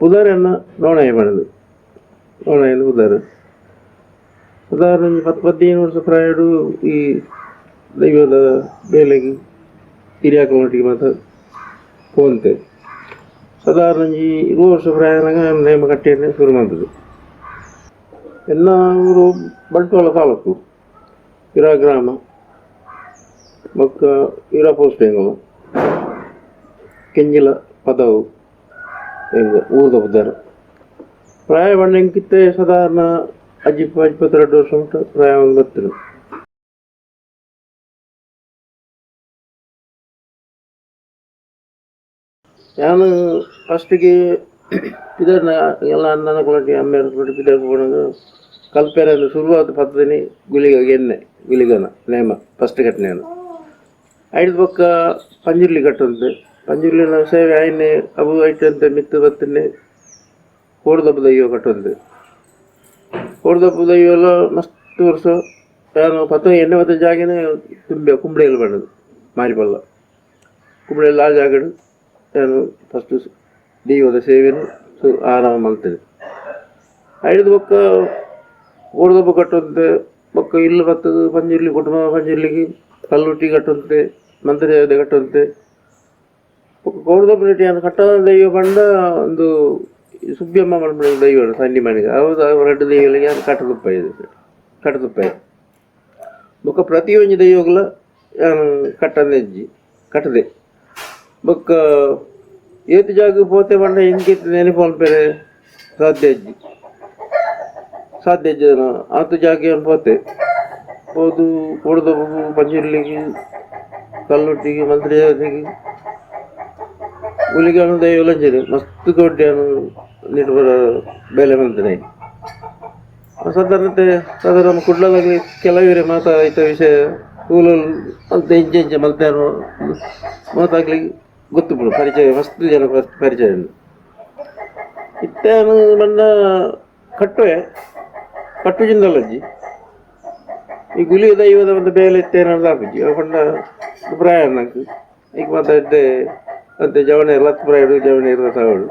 ಉದಾಹರಣೆ ನೋಣಯ ಮಾಡೋದು ನೋಣಯನ್ನು ಉದಾಹರಣೆ 10-15 ವರ್ಷ ಪ್ರಾಯಡು ಈ ದೈವದ ಬೇಲೆಗೆ ಹಿರಿಯಾಕಲೊಟ್ಟಿಗೆ ಮಾತ್ರ ಪೋಂತೆ ಸಾಧಾರಣ ಈ 20 ವರ್ಷ ಪ್ರಾಯನಾಗ ನೇಮ ಕಟ್ಟಿಯನ್ನು ಶುರು ಮಾಡ್ತದೆ ಎಲ್ಲ ಊರು ಬಂಟ್ವಾಳ ತಾಲೂಕು ಇರಾ ಗ್ರಾಮ ಬೊಕ್ಕ ಇರಾ ಪೋಸ್ಟ್ ಹೆಂಗವ ಕೆಂಜಿಲ ಪದವು ಹೆಂಗ ಊರದ ಬದ್ದಾರ ಪ್ರಾಯ ಬಣ್ಣಕ್ಕಿತ್ತೆ ಸಾಧಾರಣ 22 ವರ್ಷ ಉಂಟು ಪ್ರಾಯ ಒಂದು ಬರ್ತಿರು ನಾನು ಫಸ್ಟಿಗೆ ಪಿದರ್ನ ಎಲ್ಲ ಅಣ್ಣನ ಕೊಲಟಿ ಅಮ್ಮೆರ ಕೊಲಟಿ ಪಿದರ್ ಹೋಗೋಣ ಕಲ್ಪೆರ ಶುರುವಾದ ಪದ್ಧತಿ ಗುಳಿಗೆ ಎಣ್ಣೆ ಗುಳಿಗನ ನೇಮ ಫಸ್ಟ್ ಕಟ್ಟಿನೇನು ಐದು ಪಕ್ಕ ಪಂಜುರ್ಲಿ ಕಟ್ಟುತ್ತೆ ಪಂಜುರ್ಲಿನ ಸೇವೆ ಆಯ್ನೆ ಅವು ಐಟಂತೆ ಮಿತ್ತು ಬತ್ತನ್ನೇ ಕೋಡ್ದಬ್ಬ ದಯ್ಯೋ ಕಟ್ಟುತ್ತೆ ಕೋಡ್ದಬ್ಬ ದಯ್ಯೋ ಎಲ್ಲ ಮಸ್ತ್ ವರ್ಷ ನಾನು ಎಣ್ಣೆ ಮತ್ತು ಜಾಗನೇ ತುಂಬ ಕುಂಬಳೆಯಲ್ಲಿ ಮಾಡೋದು ಮಾರಿಪಲ್ಲ ಕುಂಬಳೆಯಲ್ಲಿ ಆ ಜಾಗಡು ನಾನು ಫಸ್ಟು ದೈವದ ಸೇವೆಯನ್ನು ಆರಾಮ ಮಾಡ್ತೇನೆ ಐದು ಪಕ್ಕ ಕೋಡ್ದಬ್ಬ ಕಟ್ಟುತ್ತೆ ಪಕ್ಕ ಇಲ್ಲಿ ಬರ್ತದೆ ಪಂಜುರ್ಲಿ ಕುಟುಂಬ ಪಂಜುರ್ಲಿಗೆ ಕಲ್ಲುಟ್ಟಿ ಕಟ್ಟುತ್ತೆ ಮಂತ್ರಿ ಕಟ್ಟುತ್ತೆ ಕೋಡ್ದಬ್ಬ ರೆಟ್ಟಿಯನ್ನು ಕಟ್ಟ ದೈವ ಬಂಡ ಒಂದು ಸುಬ್ಬಿಯಮ್ಮ ಮಣ್ಣ ದೈವ ಸಂಡಿ ಮನೆಗೆ ಹೌದು ಎರಡು ದೈವಗಳಿಗೆ ಕಟ್ಟದುಪ್ಪ ಇದೆ ಕಟ್ಟದುಪ್ಪ ಇದೆ ಬೊಕ್ಕ ಪ್ರತಿಯೊಂದು ದೈವಗಳ ಕಟ್ಟಂದೆಜ್ಜಿ ಕಟ್ಟದೆ ಬೊಕ್ಕ ಏತು ಜಾಗ ಪೋತೆ ಬಂಡ ಹಿಂಗೆ ನೆನಪು ಅನ್ಪೇರೆ ಸಾಧ್ಯ ಅಜ್ಜಿ ಸಾಧ್ಯ ಅಜ್ಜಿ ಆತು ಜಾಗ ಪೋತೆ ಹೋದು ಕೋಡ್ದಬ್ಬು ಪಂಜುರ್ಲಿಗೆ ಕಲ್ಲುಟ್ಟಿಗೆ ಮಂತ್ರಿ ಗುಳಿಗಾನು ದೈವ ಲಂಜನೆ ಮಸ್ತ್ ಕೊಡ್ಡಿಯಾನು ನಿಟ್ಬರ ಬೆಲೆ ಮಂತನೆ ಸಾಧಾರಣ ನಮ್ಮ ಕುಡ್ಲದಾಗಲಿ ಕೆಲವರೇ ಮಾತಾಯ್ತ ವಿಷಯ ಸ್ಕೂಲಲ್ಲಿ ಅಂತ ಇಂಚೆ ಮಲ್ತಾನು ಮಾತಾಗ್ಲಿಕ್ಕೆ ಗೊತ್ತು ಬಿಡು ಪರಿಚಯ ಮಸ್ತ್ ಜನ ಪರಿಚಯ ಇತ್ತಾನು ಬಣ್ಣ ಕಟ್ಟುವೆ ಕಟ್ಟುಜಿಂದಲ್ಲಜ್ಜಿ ಈ ಗುಳಿ ದೈವದ ಒಂದು ಬೇಲೆ ಇತ್ತೇನಾದ್ರು ಹಾಕುಜ್ಜಿ ಪಂಡ ಪ್ರಾಯ ನಂಗೆ ಈಗ ಮಾತಾಡಿದ್ದೆ ಅಂತೆ ಜವನ ಲತ್ತು ಪ್ರಾಯಡು ಜವನ ಇರೋ ತಗೊಳ್ಳು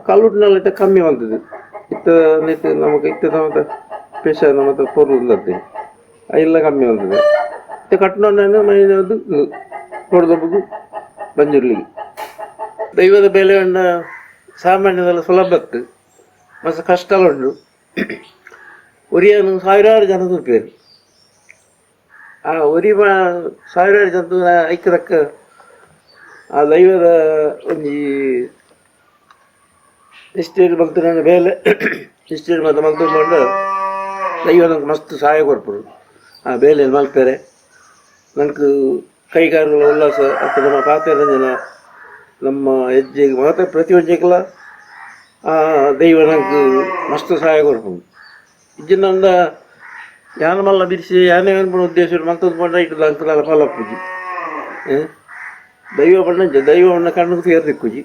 ಕಲ್ಲುಟ್ಟಿನಲ್ಲಿಟ್ಟ ಕಮ್ಮಿ ಬಂತದ್ದು ಇತ್ತ ನಿಟ್ಟು ನಮಗೆ ಇತ್ತ ನಮ್ಮ ಪೇಶ ನಮ್ಮ ಪೊರ್ಲುಂದತ್ತೆ ಎಲ್ಲ ಕಮ್ಮಿ ಬಂತದೆ ಇತ್ತ ಕಟ್ಟಿನ ಮೈನದು ಕೊಡದಬ್ಬು ಬಂಜುರ್ಲಿಗೆ ದೈವದ ಬೆಲೆ ಉಂಡ ಸಾಮಾನ್ಯದಲ್ಲ ಸುಲಭತ್ತು ಮಸ್ತ್ ಕಷ್ಟ ಉಂಟು ಒರಿಯನ್ನು ಸಾವಿರಾರು ಜನ ತುಪ್ಪೇರು ಆ ಒರಿ ಸಾವಿರಾರು ಜನ ಐಕ್ಯದಕ್ಕ ಆ ದೈವದ ಒಂದು ಇಷ್ಟೇರು ಮಲ್ತಿನ ಬೇಲೆ ಇಷ್ಟೇರು ಮತ್ತು ಮಲ್ತ್ಕೊಂಡು ದೈವ ನಂಗೆ ಮಸ್ತ್ ಸಹಾಯ ಕೊಡ್ಪರು ಆ ಬೇಲೆ ಮಲ್ಪೇರೆ ನನಗೆ ಕೈಗಾರಗಳ ಉಲ್ಲಾಸ ಅಥವಾ ನಮ್ಮ ಪಾತ್ರ ಜನ ನಮ್ಮ ಹೆಜ್ಜೆಗೆ ಮಾತ್ರ ಪ್ರತಿಯೊಂದಕ್ಕೆಲ್ಲ ಆ ದೈವ ನಂಗೆ ಮಸ್ತ್ ಸಹಾಯ ಕೊಡ್ಬೋದು ಇಜ್ಜಿನಿಂದ ಯಾನ ಮಲ್ಲ ಬಿಡಿಸಿ ಯಾನೇ ಅನ್ಬಿಡೋ ಉದ್ದೇಶ ಮತ್ತೊಂದು ಬಂಡ ಇಟ್ಟು ಅಂಕಲ ಫಲಪ್ಪುಜಿ ದೈವ ಬಣ್ಣ ದೈವ ಬಣ್ಣ ಕಣ್ಣಿಗೆ ಸೇರ್ದಿಕ್ಕುಜಿ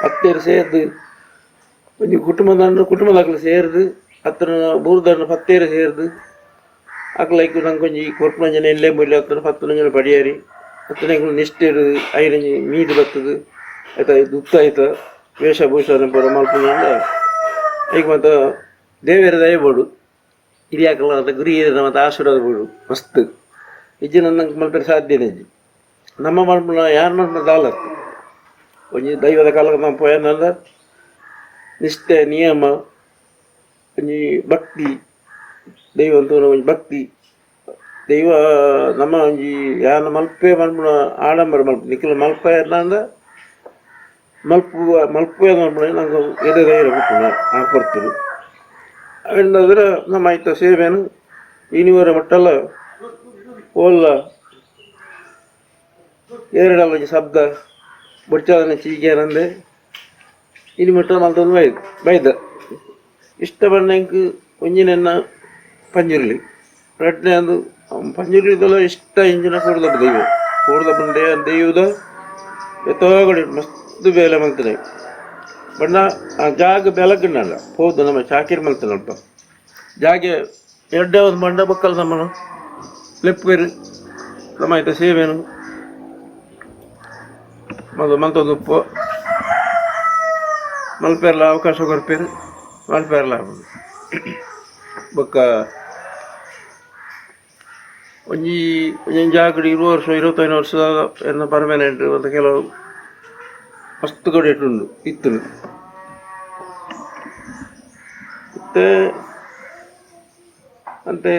ಹತ್ತೇರು ಸೇರ್ದು ಒಂದು ಕುಟುಂಬದಾಗಲು ಸೇರಿದು ಹತ್ತಿರ ಬೂರ್ದನ್ನು ಪತ್ತೇರು ಸೇರಿದು ಅಕ್ಲೈಕು ನಂಗೆ ಕೊಂಚಿ ಕೊರ್ಪುನ ಎಲ್ಲೇ ಮೂಲೆ ಹತ್ತಿರ 10 ಜನ ಪಡಿಯಾರಿ 10 ನಿಷ್ಠೆರು ಐರಂಜಿ ಮೀದು ಬರ್ತದೆ ಆಯ್ತಾ ದುತ್ತ ಆಯ್ತ ವೇಷಭೂಷ ಬರ ಮಲ್ಪನಿಂದ ಈಗ ಮತ್ತು ದೇವರ ದಯಬೋಡು ಹಿರಿಯಾಕಲ್ಲ ಅಂತ ಗುರಿ ಮತ್ತು ಆಶೀರ್ವಾದ ಬೋಡು ಮಸ್ತ್ ಇಜ್ಜಿ ನಂಗೆ ಮಲ್ಪರೆ ಸಾಧ್ಯನೇ ಇಜ್ಜಿ ನಮ್ಮ ಮಲ್ಪನ ಯಾರು ಮಲ್ಪನ ದಾಲತ್ತು ಒಂಜಿ ದೈವದ ಕಾಲಕ್ಕೆ ನಾವು ಪೋಯನಂದ ನಿಷ್ಠೆ ನಿಯಮ ಒಂಜಿ ಭಕ್ತಿ ದೈವ ಅಂತ ಒಂಜಿ ಭಕ್ತಿ ದೈವ ನಮ್ಮ ಒಂಜಿ ಯಾನ ಮಲ್ಪೆ ಮಲ್ಪನ ಆಡಂಬರ ಮಲ್ಪ ನಿಖಿಲ ಮಲ್ಪ ಅಂದ ಮಲ್ಪೆ ಮಲ್ಪನೆ ನಂಗೆ ಎದೆ ಧೈರ್ಯ ಕೊಟ್ಟು ಆ ಕೊಡ್ತೀವಿ ಅವಿಂದಾದ್ರೆ ನಮ್ಮ ಆಯ್ತ ಸೇವೆಯನ್ನು ಇನಿವರ ಮಟ್ಟಲ್ಲ ಓಲ್ಲ ಎರಡಲ್ಲ ಶಬ್ದ ಬುಡ್ಚಾದನೆ ಚೀಗ್ಯಾನಂದೆ ಇನಿ ಮಟ್ಟ ಮಲ್ತೊಂದು ಬೈದ ಇಷ್ಟ ಬಣ್ಣಕ್ಕೆ ಒಂಜಿನ ಪಂಜುರ್ಲಿ ರಟ್ನೆ ಅಂದು ಪಂಜುರ್ಲಿದೆಲ್ಲ ಇಷ್ಟ ಇಂಜಿನ ಕೂಡ್ದಬ್ಬ ದೈವದ ಎತ್ತೋಗಡಿ ಮಸ್ತ್ ಬೇಲೆ ಮಲ್ತನೆ ಬಣ್ಣ ಆ ಜಾಗ ಬೆಳಗ್ನಲ್ಲ ಹೌದು ನಮ್ಮ ಶಾಕಿರ್ ಮಲ್ತನಲ್ಪ ಜಾಗೆ ಎಡ್ಡೆ ಒಂದು ಬಂಡ ಬಕ್ಕಲ್ ನಮ್ಮನು ಲೆಪ್ಪೇರು ನಮ್ಮ ಆಯ್ತ ಸೇವೆನು ಮಲ್ತೊಂದು ಉಪ್ಪು ಮಲ್ಪೆರ್ಲ ಅವಕಾಶ ಕೊರ್ಪೇರು ಮಲ್ಪೆರ್ಲ ಆಗುದು ಬೊಕ್ಕ ಒಂಜಿ ಜಾಗಡಿ 20 ವರ್ಷ 25 ವರ್ಷ ಎನ್ನ ಪರ್ಮನೆಂಟ್ ಮತ್ತು ಕೆಲವು ಮಸ್ತ್ ಕೊಡೇಟುಂಡು ಇತ್ತು ಮತ್ತೆ ಅಂತೆ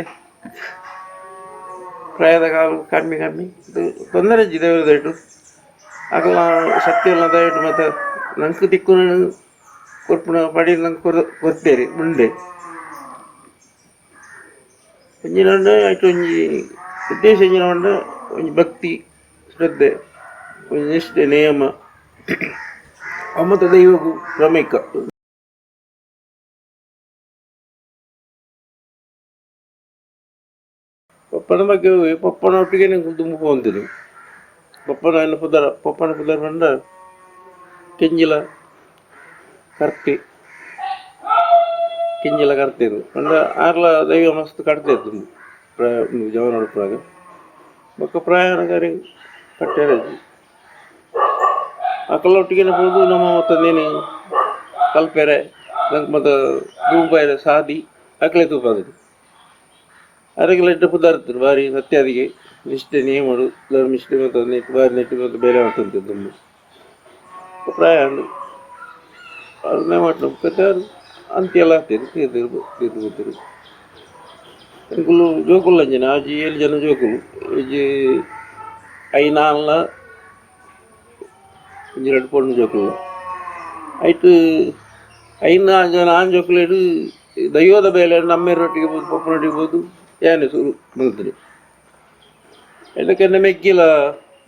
ಪ್ರಾಯದ ಕಾಲ ಕಮ್ಮಿ ತೊಂದರೆ ದೇವರ ದಯಟು ಆಗಲ್ಲ ಶಕ್ತಿ ಎಲ್ಲ ದಯಟು ಮತ್ತು ನಂಗೆ ತಿಕ್ಕು ಕೊರ್ಪುಣ ಪಡಿ ನಂಗೆ ಕೊರ್ತೇರಿ ಮುಂದೆ ಎಂಜಿನ ಆಯ್ತು ಒಂಜಿ ಉದ್ದೇಶ ಎಂಜಿನ ಒಂಜಿ ಭಕ್ತಿ ಶ್ರದ್ಧೆ ಒಂಜಿ ನಿಷ್ಠೆ ನಿಯಮ ಅಮ್ಮತ ದೈವಗೂ ಪ್ರಮೇಕ ಪಪ್ಪನ ಬಗ್ಗೆ ಪಪ್ಪನ ಒಟ್ಟಿಗೆ ನಂಗೆ ತುಂಬ ಹೋಗ್ತೀನಿ ಪಪ್ಪನ ಪುದರ ಬಂದ ಕೆಂಜಿಲ ಕರ್ತಿ ಕಿಂಜಿಲ ಕರ್ತಿದ್ರು ಪಂಡ ಆರ್ಲ ದೈವ ಮಸ್ತ್ ಕಟ್ತಿತ್ತು ಜವನ ಉಡುಪಾಗ ಬೊಕ್ಕ ಪ್ರಯಾಣಗಾರಿ ಕಟ್ಟೆರಜಿ ಅಕ್ಕಲೊಟ್ಟಿಗೆ ಹೋದು ನಮ್ಮ ಮತ್ತೊಂದೇನು ಕಲ್ಪೆರೆ ನಂಗೆ ಮತ್ತು ಧೂಪಾಯಿರ ಸಾದಿ ಅಕ್ಕಲೆ ತೂಪಾದ್ರು ಅದಕ್ಕೆಲ್ಲ ಇಟ್ಟು ಪುದಾರ್ತಿರು ಭಾರಿ ಸತ್ಯಾದಿಗೆ ನಿಷ್ಠೆ ನಿಯಮಡು ಧರ್ಮಿಷ್ಠೆ ಮತ್ತು ನೆಟ್ಟು ಭಾರಿ ನೆಟ್ಟು ಮತ್ತು ಬೇರೆ ಮಾಡ್ತಂತೆ ತುಂಬ ಪ್ರಯಾಣ ಅವ್ರನ್ನೇ ಮಾಡ್ತಾರೆ ಅಂತೆಲ್ಲ ಆಗ್ತದೆ ತೀರ್ತಿರು ಎಂಕುಲು ಜೋಕುಲು ಅಂಜನ ಆಜಿ 7 ಜನ ಜೋಕುಲು ಇಜಿ ಐನಾಲ್ನ ಇಂಜಿ 2 ಪೊಣ್ಣು ಜೋಕುಲು ಐಟು 5 ಜನ ಆನ್ ಜೋಕುಲೇಡು ದೈವದ ಬೇಲೆ ನಮ್ಮೆರೊಟ್ಟಿಗೆ ಬೋದು ಪಪ್ಪನೊಟ್ಟಿಗೆ ಬೋದು ಏನೇ ಸುರು ಮಲ್ತದೆ ಇದಕ್ಕೆನ್ನ ಮೆಕ್ಕಿಲ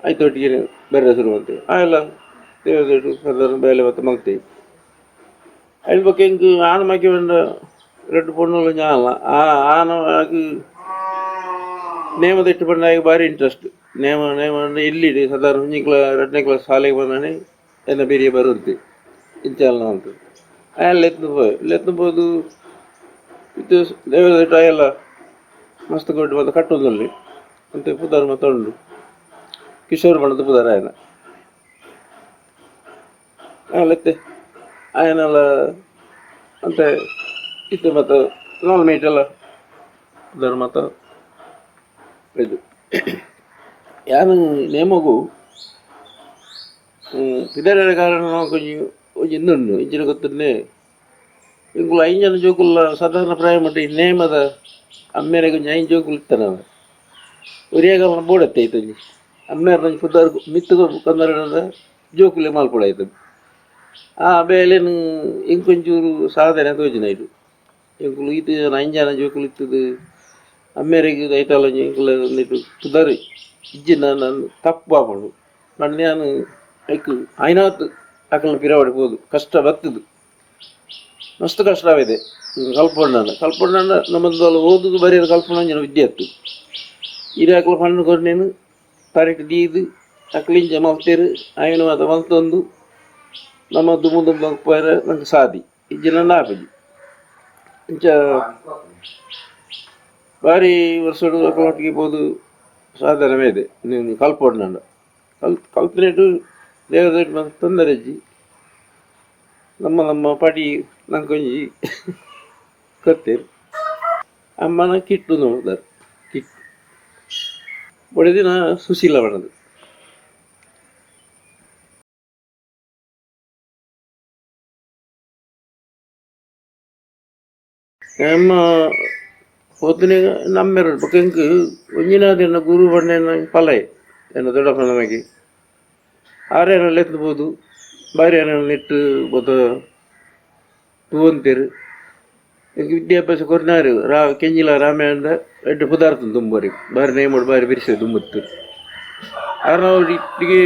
ಆಯ್ತೊಟ್ಟಿಗೆ ಬೇರೆ ಶುರು ಮಾಡ್ತೇವೆ ಆ ಎಲ್ಲ ದೇವದೊಟ್ಟು ಸಾಧಾರಣ ಬೇಲೆ ಮತ್ತು ಮಲ್ತೇವೆ അതിൽ പൊക്കെ എനിക്ക് ആനമാക്കി വേണ്ട 2 പൊണ്ണുള്ള ഞാനല്ല ആനക്ക് ನೇಮ ಇಟ್ಟುಕೊಂಡಾಗ ಭಾರಿ ಇಂಟ್ರೆಸ್ಟ್ ನೇಮ ಎಲ್ಲಿದೆ ಸಾಧಾರಣ 2ನೇ ಕ್ಲಾಸ್ ಶಾಲೆಗೆ ಬಂದಾನೆ ಎನ್ನ ಬೇರೆ ಬರುತ್ತೆ ಇಂಚಲ್ಲ ಅಂತ ಅಲ್ಲಿ ಎತ್ತಬಹುದು ಇದು ದೇವದ ಎಲ್ಲ ಮಸ್ತ್ ಕೊಟ್ಟು ಮತ್ತು ಕಟ್ಟೋದಲ್ಲಿ ಅಂತ ಪುದಾರ ಮತ್ತೊಂಡು ಕಿಶೋರ್ ಬಣ್ಣದ ಪುದಾರ ಆಯನ ಅಲ್ಲತ್ತೆ ಆಯನೆಲ್ಲ ಅಂತ ಇತ್ತು ಮತ್ತು ನಾಲ್ ಮೀಟ್ ಎಲ್ಲ ಪುದಾರ ಮತ್ತು ಇದು ಯಾನು ನೇಮಗು ಇದರ ಕಾರಣ ಕೊಂಚ ಇನ್ನೊಂದು ಇಂಚಿನ ಗೊತ್ತನ್ನೇ ಇಂಕುಲು 5 ಜನ ಜೋಕುಲ್ಲ ಸಾಧಾರಣ ಪ್ರಾಯ ಮಟ್ಟ ಈ ನೇಮದ ಅಮ್ಮೇರೆ ಕೊಂಚ 5 ಜೋಕುಲು ಇತ್ತಾನ ಒರಿಯಾಗ ಬೋಡತ್ತೆ ಆಯ್ತು ಅಮ್ಮೇರ ಪುದಾರ ಮಿತ್ತು ಕಂದರದ ಜೋಕುಲೆ ಮಾಲ್ಪಡ ಆಯ್ತು ಆ ಬೇಲೆನು ಇಂಕೊಂಚೂರು ಸಾಧನೆ ತೋಜಿನ ಇದು ಇಂಕುಲು ಇದು 5 ಜನ ಜೋಕುಲು ಇತ್ತದು ಅಮ್ಮೇರಿಗೆ ಐತಲ್ಲ ಇಂಕುಲ ಒಂದಿಟ್ಟು ಪುದಾರಿ ಇಜ್ಜಿನ ನಾನು ತಪ್ಪು ಬಾಪಡು ನಾನು ಐಕು ಐನಾತ್ತು ಅಕಲ್ನ ಪಿರಾವಡಿಬೋದು ಕಷ್ಟ ಬರ್ತದು ಮಸ್ತ್ ಕಷ್ಟವಿದೆ ಕಲ್ಪಣ್ಣ ನಮ್ಮದು ಓದುದು ಬರೆಯೋದು ಕಲ್ಪಣ್ಣ ವಿದ್ಯಾರ್ಥಿ ಇದು ಅಕಲ ಪಣ್ಣು ಕೊಡ್ನೇನು ತರಟಿ ದೀದು ಅಕಲಿಂಚ ಮಲ್ತೇರು ಆಯ್ನ ಮಾತ ಮಲ್ತೊಂದು ನಮ್ಮ ದುಮ್ಮು ಪೋಯರ ನಂಗೆ ಸಾದಿ ಇಜ್ಜಿನ ನಾಪಜಿ ಇಂಚ ಭಾರಿ ವರ್ಷಡು ಅಕಲೊಟ್ಟಿಗೆ ಬೋದು ಸಾಧನವೇ ಇದೆ ನೀವು ಕಲ್ಪಣ್ಣ ಕಲ್ಪನೆಟು ದೇವದಟ್ಟು ಮತ್ತು ತೊಂದರೆಜ್ಜಿ ನಮ್ಮ ಪಡಿ ನಂಗೊಂಜಿ ಕತ್ತೇರು ಅಮ್ಮನ ಕಿಟ್ಟು ನೋಡಿದಾರೆ ಕಿಟ್ಟು ಒಡೆದಿನ ಸುಶೀಲ ಬಣ್ಣದು ನಮ್ಮ ಹೊತ್ತಿನ ನಮ್ಮೆರಡು ಪಕ್ಕಂക്ക് ಒಂಜಿನಾದಿನ ಗುರು ಬಣ್ಣನ ಪಲೈ ಎನ್ನ ದೊಡ್ಡಪ್ಪ ನಮಗೆ ಆರೇನಲ್ಲಿ ಎತ್ತಬಹುದು ಭಾರಿ ಏನಲ್ಲಿ ನೆಟ್ಟು ಮತ್ತು ತೂವಂತೀರು എനിക്ക് വിദ്യാഭ്യാസം കുറഞ്ഞാറ് ಕೆಂಜಿಲ ರಾಮೇಂದ್ರ 2 ಪದಾರ್ಥ ತುಂಬರಿ ಬಾರಿ ನೇಮಡು ಬಾರಿ ಬಿರಿಸಿ ತುಂಬುತ್ತಾರೆ ಆರು ನಾವು ಇಟ್ಟಿಗೆ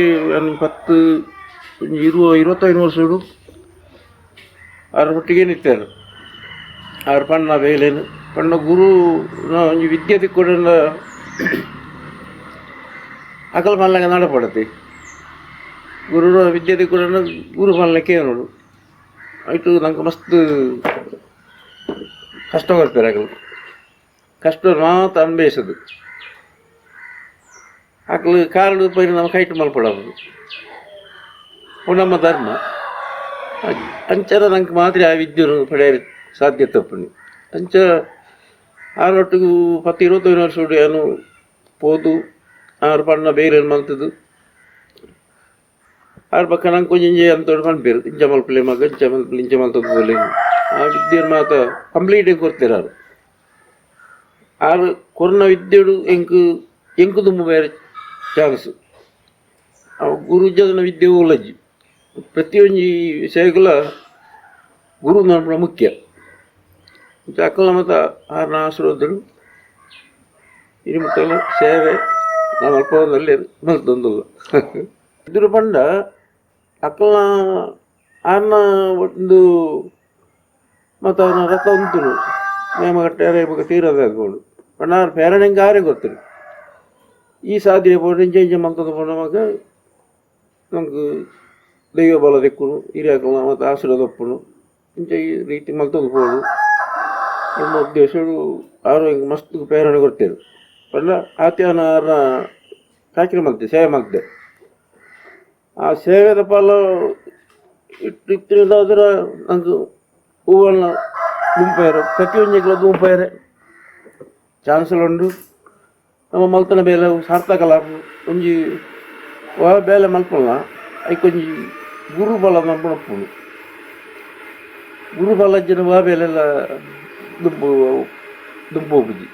10 25 ವರ್ಷಡು ಅವ್ರ ಒಟ್ಟಿಗೆ ನಿಂತಾರು ಅವ್ರ ಪಣ್ಣ ಬೇಲೇನು ಪಣ್ಣ ಗುರು ಒಂಜಿ ವಿದ್ಯೆ ತಿಕ್ಕೊಡ ಅಕಲ್ ಮಲ್ಲಂಗ ನಡಪಡತ್ತೆ ಗುರು ವಿದ್ಯೆ ತಿಕ್ಕೊಡ ಗುರು ಮಲ್ಲಕ್ಕೆ ನೋಡು ಆಯ್ತು ನಂಗೆ ಮಸ್ತ್ ಕಷ್ಟ ಬರ್ತಾರೆ ಆಗಲು ಕಷ್ಟ ಮಾತ್ರ ಅನ್ಭವಿಸೋದು ಆಕಲು ಕಾರಣ ಪೈರು ನಾವು ಕೈಟ್ ಮಲ್ಪಡೋದು ನಮ್ಮ ಧರ್ಮ ಅಂಚರ ನಂಗೆ ಮಾತ್ರ ಆ ವಿದ್ಯೆಯನ್ನು ಪಡೆಯಲು ಸಾಧ್ಯತೆ ತಪ್ಪುನಿ ಅಂಚ ಆರೊಟ್ಟಿಗೂ 10-25 ವರ್ಷ ಏನು పోదు ఆరు పడిన బేరేలు మలుతుంది ఆరు పక్క నాకు కొంచెం చేయాలంతో కనిపారు ఇంచమల పిల్లే మాకు ఇంచమలతో పోలేదు ఆ విద్యను మాత కంప్లీట్ కొడతారు ఆరు కొన్న విద్యుడు ఎంకు దుమ్ము వేరే ಚಾನ್ಸ್ ಗುರು ಜನ ವಿದ್ಯೆ ಒಳ್ಳಜ್ಜಿ ಪ್ರತಿಯೊಂದು ವಿಷಯಗಳ ಗುರು ನಮ್ಮ ಮುಖ್ಯ ಅಕ್ಕಲ ಮತ್ತು ಆರನ ಆಶೀರ್ವಾದಗಳು ಇನ್ನು ಮುಟ್ಟಲು ಸೇವೆ ನಾವು ಅಲ್ಪದಲ್ಲಿ ಮಲ್ತೊಂದಲ್ಲ ಇದ್ರ ಪಂಡ ಅಕ್ಕಲ ಆರನ ಒಂದು ಮತ್ತು ಅವನ ರಥ ಉಂಟು ನೇಮ ಕಟ್ಟಾರೆ ತೀರದ ಹಾಕೊಂಡು ಪಂಡ ಆರು ಪೇರಣೆಂಗೆ ಆರೇ ಗೊತ್ತಿರು ಈ ಸಾಧ್ಯ ಪೋಡು ಇಂಚ ಮಲ್ತದ ಪೋಣ ಮಗ ನಮ್ಗೆ ದೈವ ಬಲ ತೆಕ್ಕುನು ಹಿರಿಯಕ್ಕಳ ಮತ್ತು ಆಶೀರ್ವಾದ ಒಪ್ಪುನು ಇಂಚ ಈ ರೀತಿ ಮಲ್ತದ ಪೋಡು ನಮ್ಮ ಉದ್ದೇಶಗಳು ಆರು ಹಿಂಗೆ ಮಸ್ತ್ ಪ್ರೇರಣೆ ಕೊಡ್ತೇವೆ ಪಂಡ ಆತ್ಯಾನ ಕಾಕಿನ ಮಲ್ತೆ ಸೇವೆ ಮಲ್ತೆ ಆ ಸೇವೆದ ಪಾಲ ಇಟ್ಟಿದ್ದಾದ್ರೆ ನಂಗೆ ಹೂವನ್ನ ದುಂಪೇರು ಪ್ರತಿಯೊಂದು ದುಂಪೇರೆ ಚಾನ್ಸಲುಂಡು ನಮ್ಮ ಮಲ್ತನ ಬೇಲೆ ಸಾರ್ಥಕಲ ಒಂಜಿ ಬೇಲೆ ಮಲ್ಪಲ್ಲ ಐಕೊಂಜಿ ಗುರುಬಲ ನಂಬಣಪ್ಪುಡು ಗುರುಬಲ ಜನ ಬೇಲೆಲ್ಲ ದುಂಪೋಪುಜಿ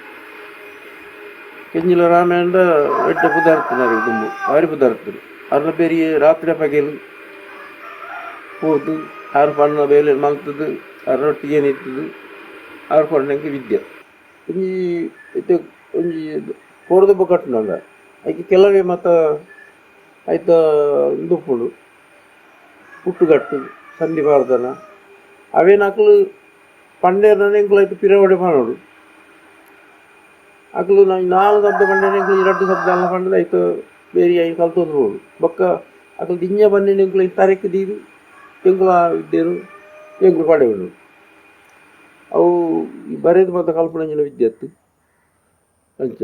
ಕೆಂಜಿಲ ರಾಮೇಂಡ ಎಡ್ಡ ಪುದಾರ್ಥನಾರಿ ದುಂಬು ಭಾರಿ ಪುದಾರ್ಥರು ಅರ್ನ ಬೇರೆ ರಾತ್ರಿ ಪಗೆಲು ಹೋದು ಆರು ಪಣ್ಣ ಬೇಲೆ ಮಲ್ತದು ಅರೊಟ್ಟಿಗೆ ನಿಂತದು ಆರು ಪಣ್ಣಂಗೆ ವಿದ್ಯೆ ಒಂಜಿ ಒಂಜಿ ಕೋಡ್ದೊಬ್ಬ ಕಟ್ಟುನಲ್ಲ ಅದಕ್ಕೆ ಕೆಲವೇ ಮತ್ತು ಆಯ್ತಾ ದುಪ್ಪುಡು ಪುಟ್ಟುಗಟ್ಟು ಸಂಧಿ ಬಾರ್ದನ ಅವೇನು ಅಕ್ಲು ಪಂಡೇರ ಎಂಕ್ಲು ಆಯ್ತು ಪಿರವಡೆ ಮಾಡೋಡು ಅಕ್ಲು ನಾಲ್ಕು ಶಬ್ದ ಪಂಡೇನ ಎಂಕ್ಲು 2 ಶಬ್ದ ಎಲ್ಲ ಪಂಡದ ಆಯ್ತು ಬೇರೆ ಆಯ್ತು ಕಲ್ತೋದು ಹೋಡು ಬೊಕ್ಕ ಅಕ್ಲು ದಿಂಜ ಬಂದಿನ ಎಂಕ್ಲು ತರಕ್ಕೆ ದೀದು ಎಂಕ್ಲು ವಿದ್ಯೆರು ಎಂಕ್ಲು ಪಡೆಯುಡು ಅವು ಬರೆದು ಮತ್ತು ಕಲ್ಪನೆಂಜಿನ ವಿದ್ಯಾರ್ಥಿ ಅಂಚ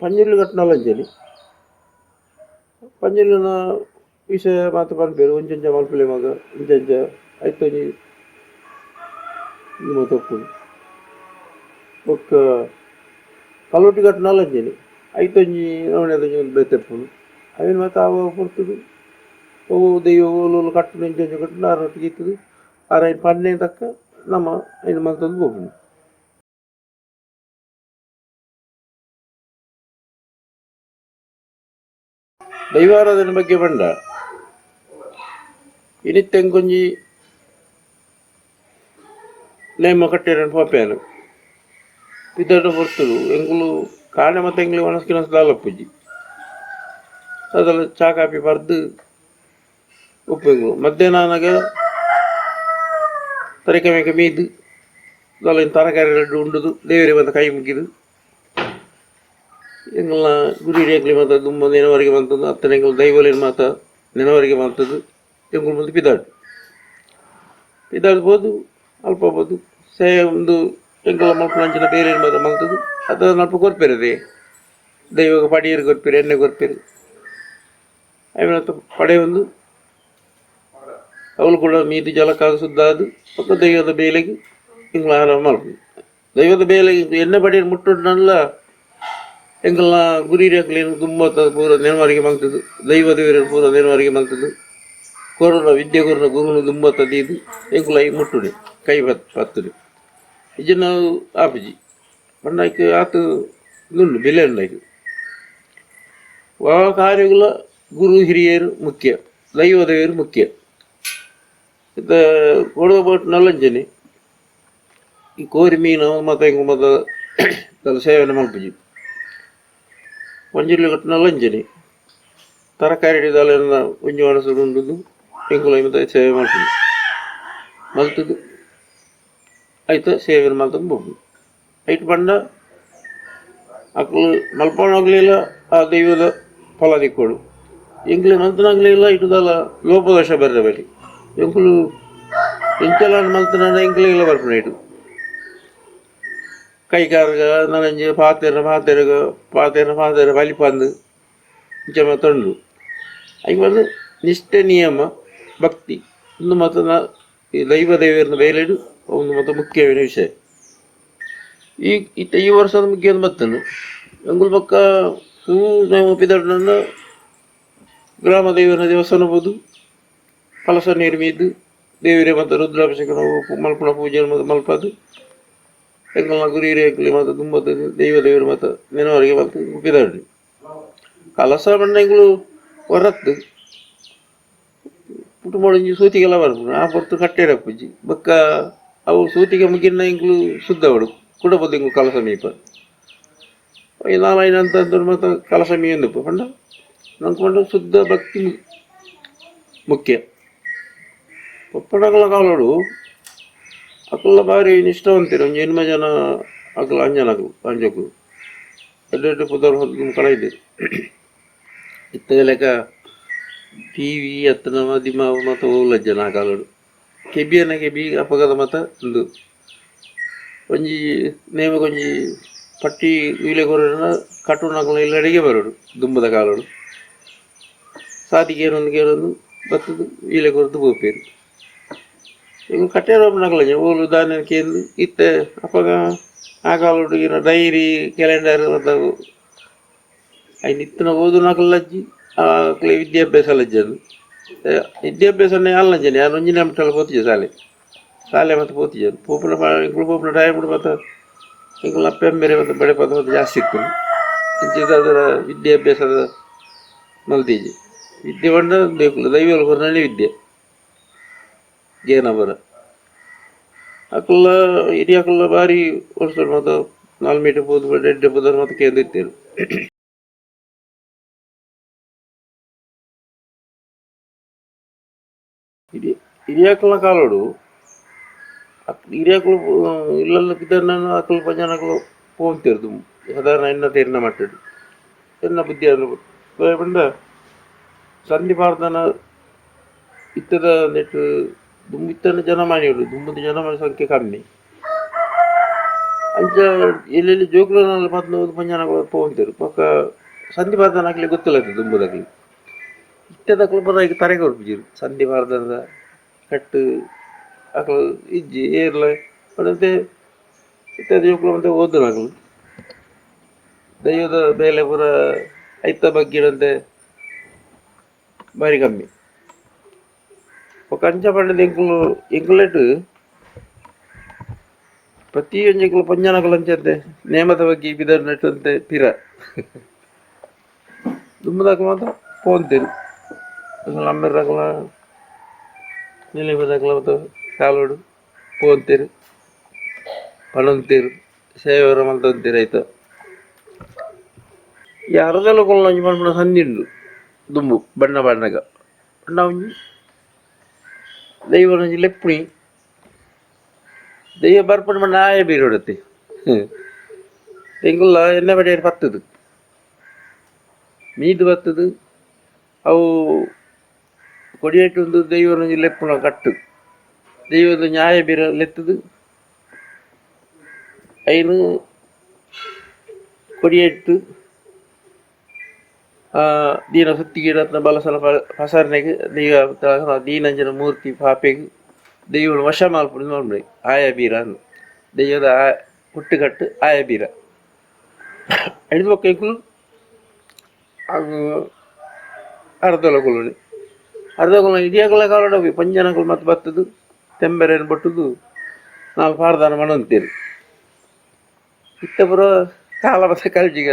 ಪಂಜುರ್ಲಿ ಕಟ್ಟಿನಲ್ಲ ಅಂಚೇನಿ ಪಂಜುರ್ಲಿನ ವಿಷಯ ಮಾತು ಪನ್ಪೇರು ಒಂಚಂಚ ಮಲ್ಪಲೆ ಮಗ ಇಂಚಂಚ ಆಯ್ತೊಂಜಿ ನಿಮ್ಮ ತಪ್ಪುಡು ಬೊಕ್ಕ ಕಲ್ಲೊಟ್ಟಿ ಕಟ್ಟಿನಲ್ಲ ಅಂಚೇನಿ ಐತೊಂಜಿ ನವಣೆದೊಂಜಿ ಒಂದು ಬೆತ್ತೆಪ್ಪುಡು ಅವೇನು ಮತ್ತೆ ಆವಾಗ ಕೊಡ್ತುಡು ಓ ದೈವ ಓಲು ಕಟ್ಟು ಇಂಚಂಚ ಕಟ್ಟು ಆರೊಟ್ಟಿಗೆ ಇತ್ತದು ಆರ ಐದು ಪನ್ನೆ ತಕ್ಕ ನಮ್ಮ ಐದು ಮಲ್ತದ್ದು ಹೋಗುದು ದೈವಾರಾಧನೆ ಬಗ್ಗೆ ಬಂಡ ಇನಿತ್ತೆಂಗೊಂಜಿ ನೇಮ ಕಟ್ಟೇರನ್ ಪೋಪೇನು ಇದನ್ನು ಹೊರ್ತರು ಎಂಗುಲು ಕಾಣೆ ಮತ್ತು ಎಂಗ್ಲಿ ಒಣಸ್ಕಿನ ದಾಲಪ್ಪುಜಿ ಅದೆಲ್ಲ ಚಾ ಕಾಪಿ ಬರ್ದು ಉಪ್ಪೆಂಗು ಮಧ್ಯಾಹ್ನನಾಗ ತರಕೆ ಮೇಕೆ ಮೀದು ಅದೆಲ್ಲ ತರಕಾರಿ ಲಡ್ಡು ಉಂಡುದು ದೇವರಿಗೆ ಬಂದು ಕೈ ಮುಗಿದು ಎಂಗಳ ಗುರಿ ರೇಗ್ಲಿ ಮಾತ ತುಂಬ ನೆನವರಿಗೆ ಬಂತದ್ದು ಅತ್ತನ ಎಂಗಳು ದೈವಲಿನ ಮಾತ ನೆನವರಿಗೆ ಬಂತದ್ದು ಎಂಗಳು ಮುಂದೆ ಪಿದಾಡ್ಬೋದು ಅಲ್ಪ ಬೋದು ಸೇ ಒಂದು ಎಂಗಳ ಮಲ್ಪನ ಅಂಚಿನ ಬೇರೆ ಮಾತ ಮಲ್ತದ್ದು ಅದನ್ನು ಅಲ್ಪ ಕೊರ್ಪೇರದೆ ದೈವಗ ಪಡಿಯರು ಕೊರ್ಪೇರು ಎಣ್ಣೆ ಕೊರ್ಪೇರು ಅವನತ್ತು ಪಡೆ ಒಂದು ಅವಳು ಕೂಡ ಮೀದು ಜಲಕ್ಕಾಗ ಸುದ್ದಾದು ಮತ್ತು ದೈವದ ಬೇಲೆಗೆ ಎಂಗಳ ಆಹಾರ ಮಲ್ಪದು ದೈವದ ಬೇಲೆಗೆ ಎಣ್ಣೆ ಪಡೆಯನ್ನು ಮುಟ್ಟುನಲ್ಲ ಎಂಗಳ ಗುರಿ ರೇಖಲೇನು ತುಂಬ ಪೂರ ನೆನವರಿಗೆ ಮಲ್ತದ್ದು ದೈವ ದೇವರನ್ನು ಪೂರ ನೆನವರಿಗೆ ಮಲ್ತದ್ದು ಕೊರೋನ ವಿದ್ಯೆ ಕೊರೋನ ಗುರುನು ತುಂಬ ತದೀದು ಎಂಕುಲ ಐ ಮುಟ್ಟುಡೆ ಕೈ ಪತ್ತುಡೆ ಇಜ ನಾವು ಆಪಜಿ ಪಂಡಾಯ್ಕೆ ಆತು ನುಂಡು ಬೆಲೆ ಉಂಡಾಯ್ತು ಕಾರ್ಯಗಳ ಗುರು ಹಿರಿಯರು ಮುಖ್ಯ ದೈವ ದೇವರು ಮುಖ್ಯ ಇತ್ತ ಕೊಡುವ ಬೋಟ್ ನಲ್ಲಂಜನೆ ಈ ಕೋರಿ ಮೀನು ಮತ್ತು ಹೆಂಗೆ ಮತ್ತು ಸೇವನೆ ಮಲ್ಪಜಿ ಪಂಜುರ್ಲಿ ಕಟ್ಟಿನಲ್ಲ ಅಂಜನಿ ತರಕಾರಿ ಹಿಡಿದಲ್ಲ ಒಂಜಿ ಒಣಸುಡು ಉಂಡುದು ಎಂಕುಲ ಮತ್ತು ಸೇವೆ ಮಾಡ್ತದೆ ಮಲ್ತದ್ದು ಆಯ್ತು ಸೇವೆ ಮಲ್ತದ್ದು ಬೋದು ಐಟ್ ಬಂಡ ಅಕ್ಲು ಮಲ್ಪಣಾಗಲಿಲ್ಲ ಆ ದೈವದ ಫಲ ದಿಕ್ಕೋಡು ಎಂಕ್ಲೆ ಮಲ್ತನಾಗಲಿಲ್ಲ ಇಟ್ಟದಲ್ಲ ಲೋಪದೋಷ ಬರ್ರೆ ಬರಿ ಎಂಕುಲು ಎಂಚಲ ಮಲ್ತನ ಎಂಕ್ಲೆಲ್ಲ ಬರ್ಪಣೆ ಇಟ್ಟು ಕೈಕಾರ್ಗ ನನಂಜಿ ಪಾತೆರ ಬಲಿಪಂದು ಇಂಚ ತೊಂಡು ಅಯ್ಯ ಬಂದು ನಿಷ್ಠೆ ನಿಯಮ ಭಕ್ತಿ ಒಂದು ಮಾತ್ರ ಈ ದೈವ ದೇವರನ್ನ ಬೇಲೆಡು ಒಂದು ಮಾತ್ರ ಮುಖ್ಯವಾದ ವಿಷಯ. ಈ ವರ್ಷದ ಮುಖ್ಯ ಮತ್ತನು ಅಂಗುಲ್ ಪಕ್ಕ ನಾವು ಪಿದಡ್ನ ಗ್ರಾಮ ದೇವರ ದೇವಸ್ಥಾನ ಬೋದು ಕಲಸ ನೀರು ಮೀದು ದೇವರೇ ಮತ್ತು ರುದ್ರಾಭಿಷೇಕ ಮಲ್ಪನ ಪೂಜೆ ಮಲ್ಪದು ಎಂಗಲ್ನ ಗುರಿರೇಗ್ಲಿ ಮತ್ತು ತುಂಬದ ದೈವ ದೇವರು ಮತ್ತು ನೆನವರಿಗೆ ಮತ್ತು ಪಿದಡ್ರಿ ಕಲಸ ಬಣ್ಣಗಳು ಹೊರತ್ತು ಪುಟ್ಟು ಮೊಳಂಜಿ ಸೂತಿಗೆಲ್ಲ ಬರ್ಬೋದು ಆ ಹೊರತು ಕಟ್ಟೆಡ ಪೂಜಿ ಬೊಕ್ಕ ಅವು ಸೂತಿಗೆ ಮುಗಿನ ಇಂಗ್ಲು ಶುದ್ಧ ಹೊಡು ಕುಡಬೋದು ಇಂಗ್ಲು ಕಲಸ ಮೀಪ ನಾಲ್ಕೈನಂತ ಮತ್ತು ಕಲಸ ಮೀನು ಪಂಡ ನಂಕೊಂಡು ಶುದ್ಧ ಭಕ್ತಿ ಮುಖ್ಯ ಒಪ್ಪಡಗಳ ಕಾಲೋಡು ಅಕ್ಕಲ್ಲ ಬಾರಿ ನಿಷ್ಠವಂತೀರ ಒಂದು ಎನ್ಮ ಜನ ಅಕ್ಕಲ ಅಂಜನಗಳು ಅಂಜಕರು ಎಡ್ಡೆಡ್ಡು ಪುದರ್ ಹೊತ್ತು ಕಳ ಇದ್ದೀರಿ ಇತ್ತ ಲೆಕ್ಕ ಟಿ ವಿ ಎತ್ತನ ಮದಿಮ ಮತ್ತು ಓಲ ಜನ ಆ ಕಾಲೋಡು ಕೆಬಿಯನ ಕೆಬಿ ಅಪಗದ ಮತ ಒಂದು ಒಂಜಿ ನೇಮ ಕೊಂಜಿ ಪಟ್ಟಿ ವೀಲೆ ಕೊರನ ಕಟ್ಟುನಗಳು ಎಲ್ಲ ಅಡಿಗೆ ಬರೋಡು ದುಂಬದ ಕಾಲೋಡು ಸಾತಿ ಕೇರೊಂದು ಬತ್ತದು ವೀಲೆ ಕೊರದು ಬೋಪೇರು ಈಗ ಕಟ್ಟೆರೋಪನಗಳ ಓಲು ದಾನ ಕೇಂದ್ರ ಇತ್ತ ಅಪ್ಪಗ ಆ ಕಾಲೋಡು ಇರೋ ಡೈರಿ ಕ್ಯಾಲೆಂಡರ್ ಅದು ಐದು ಇತ್ತಿನ ಓದು ನಕಲಜ್ಜಿ ಆಕಲೆ ವಿದ್ಯಾಭ್ಯಾಸ ಲಜ್ಜದು ವಿದ್ಯಾಭ್ಯಾಸನೇ ಅಲ್ಲಂಜನೆ ಯಾರು ಒಂಜಿನ ಮಟ್ಟಲ್ಲಿ ಪೋತಿಜೆ ಶಾಲೆ ಮತ್ತು ಪೋತಿಜರು ಪೋಪನ ಟೈಮ್ ಮತ್ತು ಇಂಗ್ಲ ಪೆಂಬೆರೆ ಮತ್ತು ಬಡೆ ಪದ ಮತ್ತು ಜಾಸ್ತಿ ಇತ್ತು ಅದರ ವಿದ್ಯಾಭ್ಯಾಸದ ಮಲ್ತೀಜೆ ವಿದ್ಯೆ ಬಂಡ ಬೇಕು ದೈವ ಹೊರನಲ್ಲಿ ವಿದ್ಯೆ ಗೇನಬರ ಅಕ್ಕಲ್ಲ ಹಿರಿಯಕ್ಕಲ್ಲ ಭಾರಿ ವರ್ಷ ಮತ್ತು 4 ಮೀಟರ್ ಪೋದು ಡೆಡ್ಡೆ ಪೋದರ್ ಮತ್ತು ಕೇಂದ್ರ ಇತ್ತೇರು ಹಿರಿಯಕ್ಕಲ ಕಾಲೋಡು ಹಿರಿಯಕ್ಕಳು ಇಲ್ಲೆಲ್ಲ ಬಿದ್ದ ಅಕ್ಕಲು ಪಂಜನಕ್ಕಳು ಪೋಂತಿರ್ದು ಸಾಧಾರಣ ಎನ್ನ ತೇರಿನ ಮಟ್ಟಡು ಎನ್ನ ಬುದ್ಧಿ ಬಂದ ಸಂಧಿ ಭಾರತನ ಇತ್ತದ ನೆಟ್ಟು ದುಂಬಿತ್ತನ ಜನಮಾನಿಗಳು ದುಂಬದ ಜನಮಾನಿ ಸಂಖ್ಯೆ ಕಮ್ಮಿ ಅಂಚ ಎಲ್ಲೆಲ್ಲಿ ಜೋಗುಲನಲ್ಲಿ ಮತ್ತು ಪಂಜನಗಳು ಪೋಂತಿರು ಪಕ್ಕ ಸಂಧಿ ಭಾರತನ ಹಾಕ್ಲಿ ಗೊತ್ತಿಲ್ಲ ದುಂಬದಾಗ್ಲಿ ಇತ್ತದಕ್ಕಲು ಬರ ಈಗ ತರೆಗೆ ಹೊರಪಿಜಿರು ಸಂಧಿ ಭಾರತದ ಕಟ್ಟು ಅಕ್ಕಳು ಇಜ್ಜಿ ಏರ್ಲ ಮತ್ತೆ ಇತ್ಯಾದ ಜೋಕುಲು ಮತ್ತೆ ಓದನಾಗಲು ದೈವದ ಮೇಲೆ ಪುರ ಐತ ಬಗ್ಗಿಡಂತೆ ಭಾರಿ ಕಮ್ಮಿ ಕಂಚ ಪಂಡದ ಎಂಕುಲೆಟ್ ಪ್ರತಿಯೊಂದು ಎಂಕುಲು ಪಂಜನಕಲಂಚಂತೆ ನೇಮದ ಬಗ್ಗೆ ಬಿದರ್ ನೆಟ್ಟಂತೆ ಪಿರ ದುಮ್ಮದಾಕ ಮಾತ್ರ ಪೋಂತೇರು ಅಮ್ಮೆರಕಲ ನಿಲಿಬದಕಲ ಮತ್ತು ಕಾಲೋಡು ಪೋಂತೇರು ಪಣಂತೇರು ಸೇವರ ಮಲ್ತಂತೇರು ಆಯ್ತು ಈ ಅರದೆಲ್ಲ ಕೊಳ್ಳಂಜಿ ಮಲ್ಪನ ಸಂದಿಂಡು ದುಂಬು ಬಣ್ಣ ಬಣ್ಣಗ ಬಣ್ಣ ಒಂಜಿ ದೈವನೊಂಜಿ ಲೆಪ್ಪುಣಿ ದೈವ ಬರ್ಪಣ ಬಣ್ಣ ಆಯ ಬೀರೋಡತ್ತೆ ತೆಂಗುಲ್ಲ ಎಣ್ಣೆ ಬಡಿಯಾರು ಪತ್ತದು ಮೀದು ಬತ್ತದು ಅವು ಕೊಡಿಯೇಟು ಒಂದು ದೈವನೊಂಜಿ ಲೆಪ್ಪುಣ ಕಟ್ಟು ದೈವದ ನ್ಯಾಯ ಬೀರ ಲೆತ್ತದು ಐನು ಕೊಡಿಯೇಟ್ಟು ದೀನ ಸುತ್ತಿಗಿಡತ್ನ ಬಲಸಲ ಪಸರ್ನೆಗೆ ದೈವ ದೀನಂಜನ ಮೂರ್ತಿ ಪಾಪೆಗೆ ದೈವನ ವಶ ಮಾಲ್ಪುಡು ನೋಡ್ರಿ ಆಯ ಬೀರ ಅನ್ನು ದೈವದ ಹುಟ್ಟುಕಟ್ಟು ಆಯ ಬೀರ ಹಿಡಿದು ಬೊಕ್ಕಲು ಅದು ಅರ್ಧಲೊಗೊಳ್ಳಿ ಅರ್ಧಗೊಳ್ಳ ಇಡಿಯಾಗೊಳ ಕಾಲೋಡವಿ ಪಂಜನಗಳು ಮತ್ತು ಬತ್ತದು ತೆಂಬೆರೇನು ಬಟ್ಟುದು 4 ಪಾರದಾನ ಮಣಂತೀರು ಇತ್ತ ಪುರ ಕಾಲ ಮತ್ತು ಕಲ್ಜಿಗ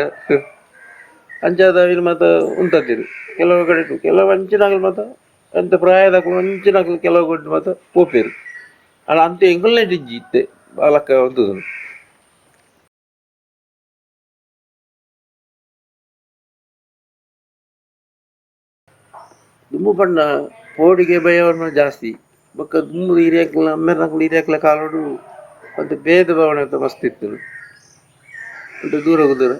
ಅಂಚಾದ ಇಲ್ಲಿ ಮತ್ತು ಉಂಟದಿರು ಕೆಲವು ಕಡೆ ಕೆಲವು ಅಂಚಿನಾಗಲು ಮತ್ತು ಎಂತ ಪ್ರಾಯದಾಗಲು ಅಂಚಿನಾಗಲು ಕೆಲವು ಕೊಟ್ಟು ಮತ್ತು ಪೋಪೇರು ಅಲ್ಲ ಅಂತ ಎಂಗಲ್ನೇ ಡಿಜ್ಜಿ ಇತ್ತೆ ಬಾಲಕ್ಕ ಒಂದು ದುಮ್ಮು ಪಂಡ ಪೋಡಿಗೆ ಭಯವನ್ನು ಜಾಸ್ತಿ ಬೊಕ್ಕ ದುಮ್ಮು ಹಿರಿಯಕ್ಕಲ ಅಮ್ಮೆರ್ನಕ್ಕಲು ಹಿರಿಯಕ್ಕಲ ಕಾಲೋಡು ಮತ್ತು ಭೇದ ಭಾವನೆ ಅಂತ ಮಸ್ತ್ ಇತ್ತು ಅಂತ ದೂರ ಕುದೂರ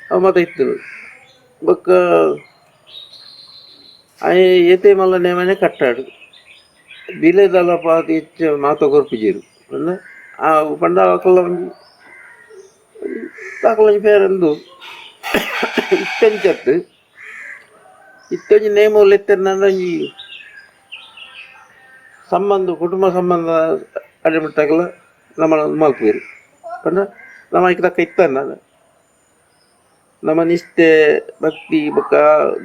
ಅವು ಮತ್ತೆ ಇತ್ತು ಬೊಕ್ಕ ಏತೆ ಮಲ್ಲ ನೇಮನೆ ಕಟ್ಟಾಡು ಬಿಲೆದಲ್ಲ ಪಾತಿ ಹೆಚ್ಚು ಮಾತು ಕೊರ್ಪಿಜೀರು ಆ ಪಂಡ ಅಕ್ಕಲ್ಲ ಒಂಜಿ ತಾಕಲೊಂಜಿ ಪೇರಂದು ಇತ್ತಂಚತ್ತು ಇತ್ತೊಂಜಿ ನೇಮ ಲೆತ್ತರ್ ನನ್ನ ಈ ಸಂಬಂಧ ಕುಟುಂಬ ಸಂಬಂಧ ಅಡ್ಡಿಬಿಟ್ಟಾಗಲ್ಲ ನಮ್ಮ ಮಲ್ಪೇರು ಪಂಡ ನಮಗೆ ತಕ್ಕ ಇತ್ತನ್ನ ನಮ್ಮ ನಿಷ್ಠೆ ಭಕ್ತಿ ಬೊಕ್ಕ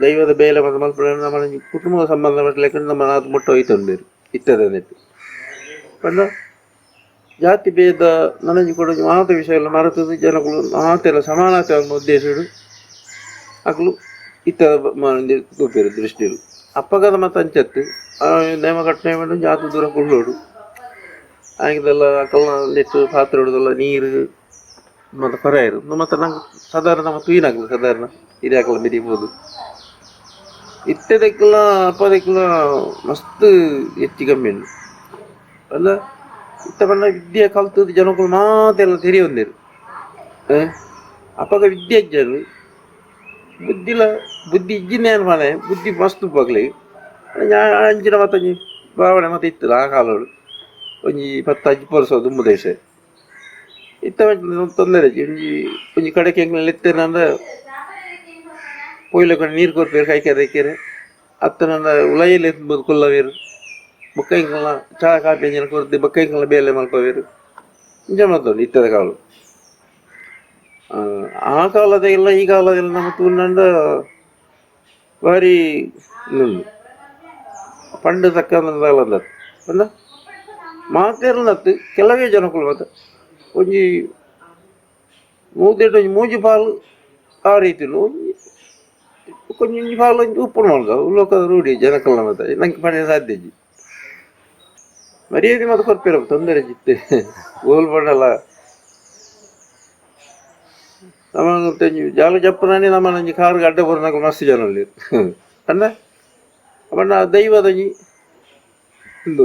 ದೈವದ ಬೇಲೆ ಮತ್ತು ಮಲ್ಪಡ ನಮ್ಮ ಕುಟುಂಬ ಸಂಬಂಧ ಪಟ್ಟಲೆಕ್ಕ ನಮ್ಮ ಅದು ಮುಟ್ಟ ಹೋಯ್ತೊಂಡೇರು ಇತ್ತದ ನೆಟ್ಟು ಪಂಡ ಜಾತಿ ಭೇದ ನನಗೆ ಕೂಡ ಮಾತ ವಿಷಯ ಮರೆತದ್ದು ಜನಗಳು ಮಾತೆಲ್ಲ ಸಮಾನತೆ ಅನ್ನೋ ಉದ್ದೇಶಗಳು ಅಕ್ಕಲು ಇತ್ತದ ತೂಪೇರು ದೃಷ್ಟಿರು ಅಪ್ಪಗದ ಮತ್ತು ಅಂಚತ್ತು ನೇಮ ಕಟ್ಟಣೆ ಮಾಡಿ ಜಾತಿ ದೂರ ಕೊಳ್ಳೋಡು ಆಗಿದೆಲ್ಲ ಅಕ್ಕಲ್ಲ ನೆಟ್ಟು ಪಾತ್ರೆ ಹೊಡೆದಲ್ಲ ನೀರು ಮತ್ತು ಕೊರೆಯರು ಮತ್ತು ನಂಗೆ ಸಾಧಾರಣ ಮತ್ತು ಏನಾಗಲ್ಲ ಸಾಧಾರಣ ಇದು ಹಾಕಲ್ಲ ಮೆರಿಬೋದು ಇತ್ತದಕ್ಕೆಲ್ಲ ಅಪ್ಪದಕ್ಕೆಲ್ಲ ಮಸ್ತ್ ಹೆಚ್ಚು ಕಮ್ಮಿ ಉಂಟು ಅಲ್ಲ ಇತ್ತ ಬಣ್ಣ ವಿದ್ಯೆ ಕಲ್ತದ್ದು ಜನಗಳು ಮಾತೆಲ್ಲ ತೆರಿ ಹೊಂದಿರು ಅಪ್ಪಗ ವಿದ್ಯೆ ಇಜ್ಜರು ಬುದ್ಧಿಲ ಬುದ್ಧಿ ಇಜ್ಜಿನೇನು ಮನೆ ಬುದ್ಧಿ ಮಸ್ತ್ ಬಗ್ಲಿ ಅಂಚಿನ ಮತ್ತೊಂಜಿ ಭಾವನೆ ಮತ್ತೆ ಇತ್ತಲ್ಲ ಆ ಕಾಲೋಡು ಒಂಜಿ 10 ವರ್ಷ ದುಂಬು ದೇಶ ಇತ್ತ ತೊಂದರೆ ಒಂಜಿ ಒಂಜಿ ಕಡೆಗೆ ಹೆಂಗೆ ಎತ್ತೇನಂದ್ರೆ ಕೊಯ್ಲ ಕಡೆ ನೀರು ಕೊರ್ಪೇರು ಕೈಕೆರೆ ಅತ್ತನಂದ ಉಲಯಲ್ಲಿ ಎತ್ಬೋದು ಕೊಲ್ಲವೇರು ಬೊಕ್ಕ ಹಿಂಗೆಲ್ಲ ಚಹಾ ಕಾಫಿ ಅಂಜನ ಕೊರ್ದು ಬೊಕ್ಕ ಹಿಂಗೆಲ್ಲ ಬೇಲೆ ಮಲ್ಪವೇರು ನಿಜ ಮಾತೊಂದು ಇತ್ತದ ಕಾಲು ಆ ಕಾಲದೆಲ್ಲ ಈ ಕಾಲದೆಲ್ಲ ನಮ್ಮ ತೂಂಡ ಭಾರಿ ಇನ್ನೊಂದು ಪಂಡು ತಕ್ಕಂದ ಅಂದ ಮಾತೇರ್ನತ್ತು ಕೆಲವೇ ಜನಕ್ಕಳು ಮತ್ತೆ ಒಂಜಿ ಮೂದೇಟು ಮೂಜಿ ಪಾಲು ಆ ರೀತಿಲು ಕೊಂಚ ಪಾಲು ಉಪ್ಪು ಮಾಡ್ಗ ಲೋಕದ ರೂಢಿ ಜನಕ್ಕಲ್ಲ ಮತ್ತೆ ನಂಗೆ ಪಡೆಯ ಸಾಧ್ಯ ಮರ್ಯಾದೆ ಮತ್ತೆ ಕೊರ್ಪೇರ ತೊಂದರೆ ಜಿತ್ತೆ ಗೋಲ್ ಬಣ್ಣಲ್ಲ ನಮ್ಮ ಜಾಲ ಜಪ್ಪನೇ ನಮ್ಮ ನಂಜಿ ಕಾರಿಗೆ ಅಡ್ಡ ಬರೋನಾಗ ಮಸ್ತ್ ಜನ ಅಲ್ಲಿ ಅಣ್ಣ ಬಣ್ಣ ದೈವದಜಿ ಒಂದು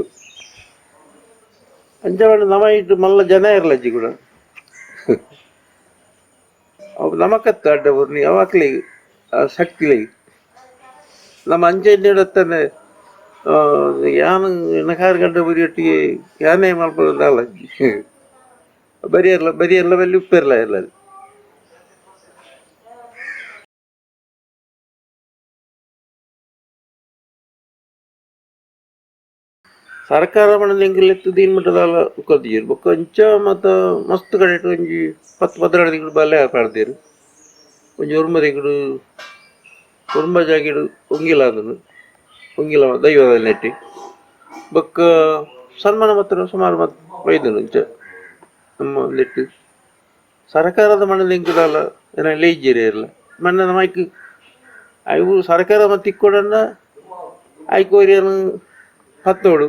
ಅಂಚಬಣ್ಣ ನಮ ಇಟ್ಟು ಮಲ್ಲ ಜನ ಇರಲಜ್ಜಿ ಕೂಡ ಅವು ನಮಕತ್ತ ಅಡ್ಡ ಬರ್ನಿ ಅವಾಕ್ಲಿಗೆ ಆ ಶಕ್ತಿಲಿಗೆ ನಮ್ಮ ಅಂಚೆ ನೀಡತ್ತಾನೆ ಯಾನು ನಕಾರು ಗಂಟೆ ಬರಿಯೊಟ್ಟಿಗೆ ಯಾನೇ ಮಲ್ಪಲ್ಲ ಬರಿಯಲ್ಲ ಬಲ್ಲಿ ಉಪ್ಪಿರಲ್ಲ ಎಲ್ಲ ಸರ್ಕಾರ ಮಣ್ಣದ ಹೆಂಗಿಲ್ಲೆತ್ತದ ಏನು ಮಟ್ಟದಲ್ಲ ಕಲ್ತಿರು ಬೊಕ್ಕ ಅಂಚ ಮತ್ತು ಮಸ್ತ್ ಕಡೆ ಇಟ್ಟು ಒಂಜಿ 10-12 ತಿಂಗಳು ಬಲ್ಲೆ ಹಾಕಾಡ್ತೀರು ಒಂಜಿ ಉರ್ಮ ಜಾಗಿಡು ಉಂಗಿಲ ಅದನ್ನು ಉಂಗಿಲ ದೈವದ ನೆಟ್ಟಿ ಬೊಕ್ಕ ಸನ್ಮಾನ ಮಾತ್ರ ಸುಮಾರು ಮತ್ತು ಒಯ್ದನು ಅಂಚ ನಮ್ಮ ನೆಟ್ಟು ಸರ್ಕಾರದ ಮಣ್ಣದ ಹೆಂಗಿದಲ್ಲ ಏನ ಲೇಜೀರೇ ಇರಲ್ಲ ಮಣ್ಣದ ಮೈಕ್ ಅವು ಸರ್ಕಾರ ಮತ್ತು ಇಕ್ಕೊಡನ್ನ ಆಯ್ಕೋರಿಯನ್ನು ಹತ್ತೋಡು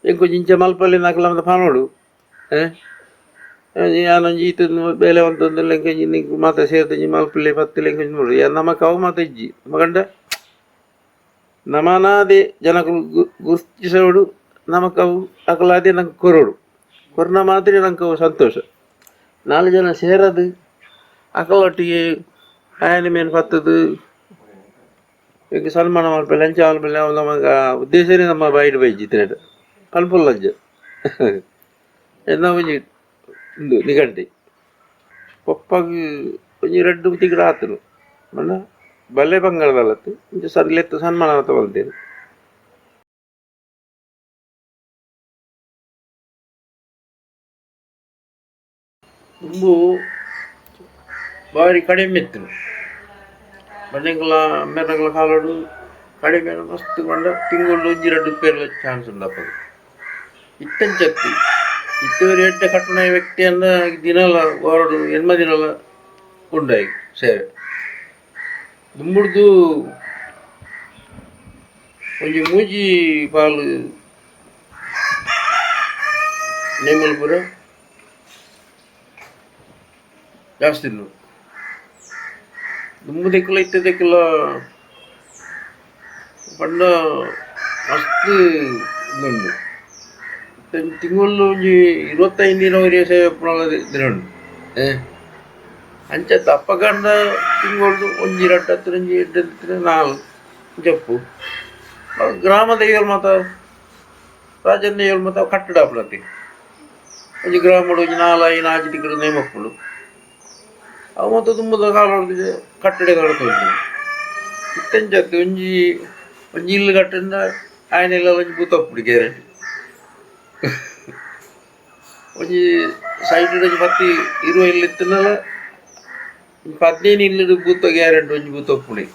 ಎಂಕೊಂಚ ಇಂಚ ಮಲ್ಪಲ್ಲಿ ನಾಕಲ್ಲ ಮತ್ತೆ ಪಾನೋಡು ಯಾನೊಂಜಿ ಈತ ಬೇಲೆ ಅಂತಂದೆಲ್ಲ ಎಂಕೊಂಜಿ ನಿಂಗೆ ಮಾತ ಸೇರ್ತಂಜಿ ಮಲ್ಪಲ್ಲಿ ಪತ್ತಲ್ಲಿ ಎಂಕೊಂಜಿ ನೋಡು ನಮಕ್ ಅವು ಮಾತ ಇಜ್ಜಿ ಮಗಂಡ ನಮನಾದೆ ಜನಗಳು ಗುರ್ತಿಸೋಡು ನಮಕ್ ಅವು ಅಕಲಾದೆ ನಂಗೆ ಕೊರೋಡು ಕೊರೋನ ಮಾತ್ರ ನಂಗೆ ಅವು ಸಂತೋಷ 4 ಜನ ಸೇರೋದು ಅಕಲೊಟ್ಟಿಗೆ ಆಯನ ಮೇನ್ ಪತ್ತದು ಈಗ ಸನ್ಮಾನ ಮಲ್ಪಲ್ಲಿ ಲಂಚ ಮಲ್ಪಲ್ಲಿ ನಮಗೆ ಉದ್ದೇಶನೇ ನಮ್ಮ ಬೈಡ್ ಬೈಜಿತ್ತು ಅಲ್ಪಲ್ಲಂಜ ಒಂಜಿ ಒಂದು ನಿಘಂಟಿ ಪಪ್ಪಾಗಿ ಒಂಜಿ 2 ತಿಂಗಳು ಆತನು ಮಣ್ಣ ಬಲ್ಲೆ ಬಂಗಾಳದಲ್ಲತ್ತು ಇಂಚ ಸರ್ಲೆತ್ತು ಸನ್ಮಾನ ತಗೊಳ್ತೇನೆ ತುಂಬ ಭಾರಿ ಕಡಿಮೆ ಇತ್ತು ಮನೆಗಳ ಮೆರಗಳ ಕಾಲೋಡು ಕಡಿಮೆ ಮಸ್ತ್ ಕೊಂಡ ತಿಂಗಳು 1-2 ಪೇರ್ಲ ಚಾನ್ಸ್ ಉಂಡಪ್ಪ ಇತ್ತಂಚತ್ತಿ ಇತ್ತುವರೆ ಎಡ್ಡೆ ಕಟ್ಟಣ ವ್ಯಕ್ತಿಯನ್ನ ದಿನಲ್ಲ ಹೊರಡು ಎನ್ಮ ದಿನಲ್ಲ ಉಂಡಾಯಿ ಸೇವೆ ದುಂಬುಡ್ದು ಒಂಜಿ ಮೂಜಿ ಪಾಲು ನೇಮಲ್ಪುರ ಜಾಸ್ತಿ ದುಂಬುದಕ್ಕೆಲ್ಲ ಇತ್ತದಕ್ಕೆಲ್ಲ ಪಂಡ ಮಸ್ತ್ ಇದುಂಡು ತಿಂಗಳು ಒಂಜಿ 25 ದಿನವರೆಗೆ ಸೇವೆ ದಿನ ಉಂಟು ಅಂಚ ತಪ್ಪಗಂಡ ತಿಂಗಳು ಒಂಜಿ 2-8 ಜಪ್ಪು ಗ್ರಾಮ ದೈವಲ್ ಮಾತ ರಾಜನ ದೈವಲ್ ಮಾತ ಕಟ್ಟಡ ಪ್ರತಿ ಒಂಜಿ ಗ್ರಾಮಡು ಒಂಜಿ 4-5 ತಿಂಗಳು ನೇಮಪ್ಪುಡು ಅವು ಮತ್ತು ತುಂಬದ ಕಾಲ ಕಟ್ಟಡ ಕಡ್ತೊಂದು ಇತ್ತಂಚತ್ತು ಒಂಜಿ ಇಲ್ಲು ಕಟ್ಟಿಂದ ఆయన వెళ్ళాలని బూతప్పుడు గ్యారెంటీ కొంచెం సైడ్ నుంచి పత్తి 20 ఇళ్ళు ఎత్తున్నల 15 ఇళ్ళు బూత గ్యారెంటీ కొంచెం బూతప్పుడు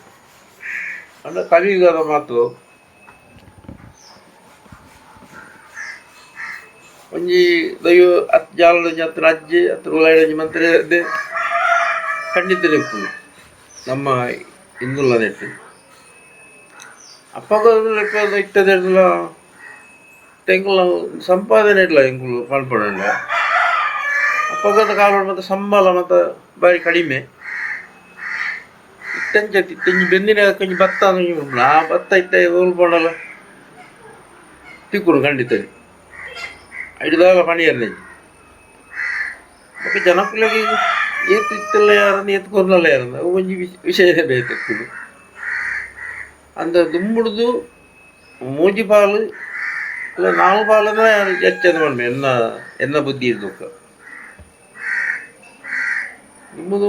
అంటే కలిగి కదా మాతో ಒಂಜಿ ದೈವ ಹತ್ತು ಜಾಲದ ಹತ್ರ ಅಜ್ಜಿ ಹತ್ರ ಉಲಾಯಿಡ ಮಂತ್ರ ಖಂಡಿತ ನೆಪ್ಪುದು ನಮ್ಮ ಹಿಂದುಲ್ಲ ನೆಟ್ಟು ಅಪ್ಪಗ ಇಟ್ಟದೆಲ್ಲ ತೆಂಗುಲ ಸಂಪಾದನೆ ಇಲ್ಲ ಎಂಗುಲು ಮಲ್ಪಡಲ್ಲ ಅಪ್ಪಗದ ಕಾಲ ಮತ್ತು ಸಂಬಳ ಮತ್ತು ಬಾರಿ ಕಡಿಮೆ ಇಟ್ಟಂಚಿ ಇಟ್ಟಂಜಿ ಬೆಂದಿನ ಕೊಂಚ ಭತ್ತ ಆ ಭತ್ತ ಇಟ್ಟ ಹೋಲ್ಪಡಲ್ಲ ತಿಕ್ಕುಡು ಖಂಡಿತ ಐದುದಾಗ ಪಣಿಯಲ್ಲ ಮತ್ತೆ ಜನಕ್ಕಳಿಗೆ ಏತು ಇತ್ತಲ್ಲ ಯಾರನ್ನು ಎತ್ಕೊಂಡಲ್ಲ ಯಾರನ್ನ ಒಂಜಿ ವಿಷಯ ಬೇಕಿತ್ತು அந்த ದುಂಬುಡ್ದು ಮೂಜಿ ಪಾಲು ಇಲ್ಲ 4 ಪಾಲು ಅಂದ್ರೆ ಹೆಚ್ಚದ ಮಾಡ್ಮೆ ಎನ್ನ ಬುದ್ಧಿ ಇರ್ದುಕ್ಕ ನಿಮ್ಮದು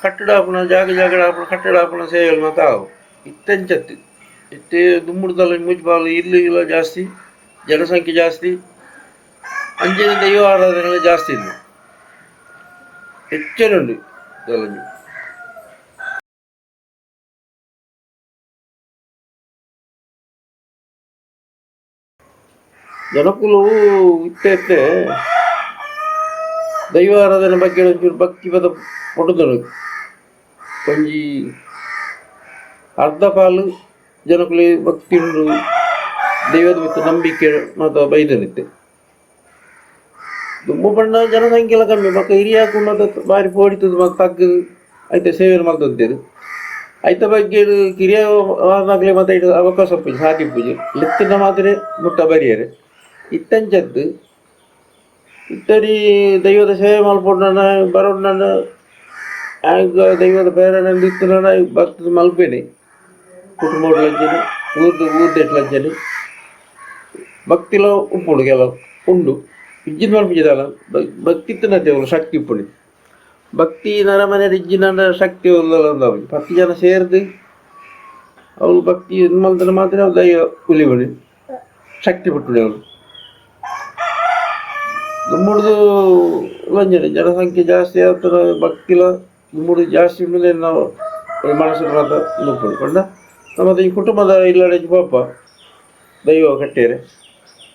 ಕಟ್ಟಡ ಆಪಣ ಜಾಗ ಆಪಣ ಕಟ್ಟಡ ಆಪಣ ಸೇವೆಗಳು ಮಾತಾವು ಇತ್ತಂಚತ್ತು ಇತ್ತೆ ದುಂಬುಡ್ದಲ್ಲ ಮೂಜಿ ಪಾಲು ಇಲ್ಲ ಜಾಸ್ತಿ ಜನಸಂಖ್ಯೆ ಜಾಸ್ತಿ ಅಂಚಿನ ದೈವ ಆರಾಧನೆಗಳು ಜಾಸ್ತಿ ಇಲ್ಲ ಹೆಚ್ಚನುಂಡು ಇದರಲ್ಲಿ ಜನಕುಲವು ಇತ್ತೆ ದೈವ ಆರಾಧನೆ ಬಗ್ಗೆ ಒಂಚೂರು ಭಕ್ತಿ ಪದ ಕೊಡುದನು ಕೊಂಚಿ ಅರ್ಧ ಪಾಲು ಜನಕುಲಿ ಭಕ್ತಿ ಉಂಡು ದೈವದ ಮತ್ತು ನಂಬಿಕೆ ಮತ್ತು ಬೈದನಿತ್ತೆ ದುಂಬು ಬಣ್ಣ ಜನಸಂಖ್ಯೆಲ್ಲ ಕಮ್ಮಿ ಮಕ್ಕ ಹಿರಿಯಾಕು ಮತ್ತು ಬಾರಿ ಪೋಡಿತದ ಮತ್ತು ತಗ್ಗು ಐತೆ ಸೇವೆ ಮಾಡ್ತಂತೇರು ಐತ ಬಗ್ಗೆ ಕಿರಿಯ ವಾರನಾಗಲೇ ಮತ್ತೆ ಇದು ಅವಕಾಶ ಪೂಜೆ ಸಾಟಿ ಪೂಜೆ ಲೆತ್ತಿನ ಮಾತ್ರ ಮುಟ್ಟ ಬರಿಯರೆ ಇತ್ತಂಚದ್ದು ಇತ್ತಡಿ ದೈವದ ಸೇವೆ ಮಲ್ಪೊಂಡ ಬರೋಣ ಆಗ ದೈವದ ಪ್ರೇರಣೆ ಇತ್ತು ಭಕ್ತದ ಮಲ್ಪೇನೆ ಕುಟುಂಬ ಲಂಚನೆ ಊರ್ದೆಟ್ಟು ಭಕ್ತಿలో ಉಪ್ಪುಡು ಕೆಲವು ಉಂಡು ಇಜ್ಜಿನ ಮಲ್ಪಿದಲ್ಲ ಭಕ್ತಿತ್ತು ನದೇವಳು ಶಕ್ತಿ ಉಪ್ಪುಡಿ ಭಕ್ತಿ ನರಮನೆ ಇಜ್ಜಿನ ಶಕ್ತಿ ಉಲ್ಲಲ್ಲ 10 ಜನ ಸೇರಿದು ಅವಳು ಭಕ್ತಿ ಮಲ್ತನ ಮಾತ್ರ ದೈವ ಉಲಿಬಡಿ ಶಕ್ತಿ ಬಿಟ್ಟುಡಿ ಅವಳು ದುಮ್ಮುಡ್ದು ಲಂಜನೆ ಜನಸಂಖ್ಯೆ ಜಾಸ್ತಿ ಆಗ್ತಾರೆ ಭಕ್ತಿಲ ದುಮ್ಮುಡು ಜಾಸ್ತಿ ಮೇಲೆ ನಾವು ಮನಸ್ಸಿನ ಮಾತ್ರ ನುಪ್ಪುಡು ಕೊಂಡ ನಮ್ಮದು ಈ ಕುಟುಂಬದ ಇಲ್ಲಡೆ ಪಾಪ ದೈವ ಕಟ್ಟೇರೆ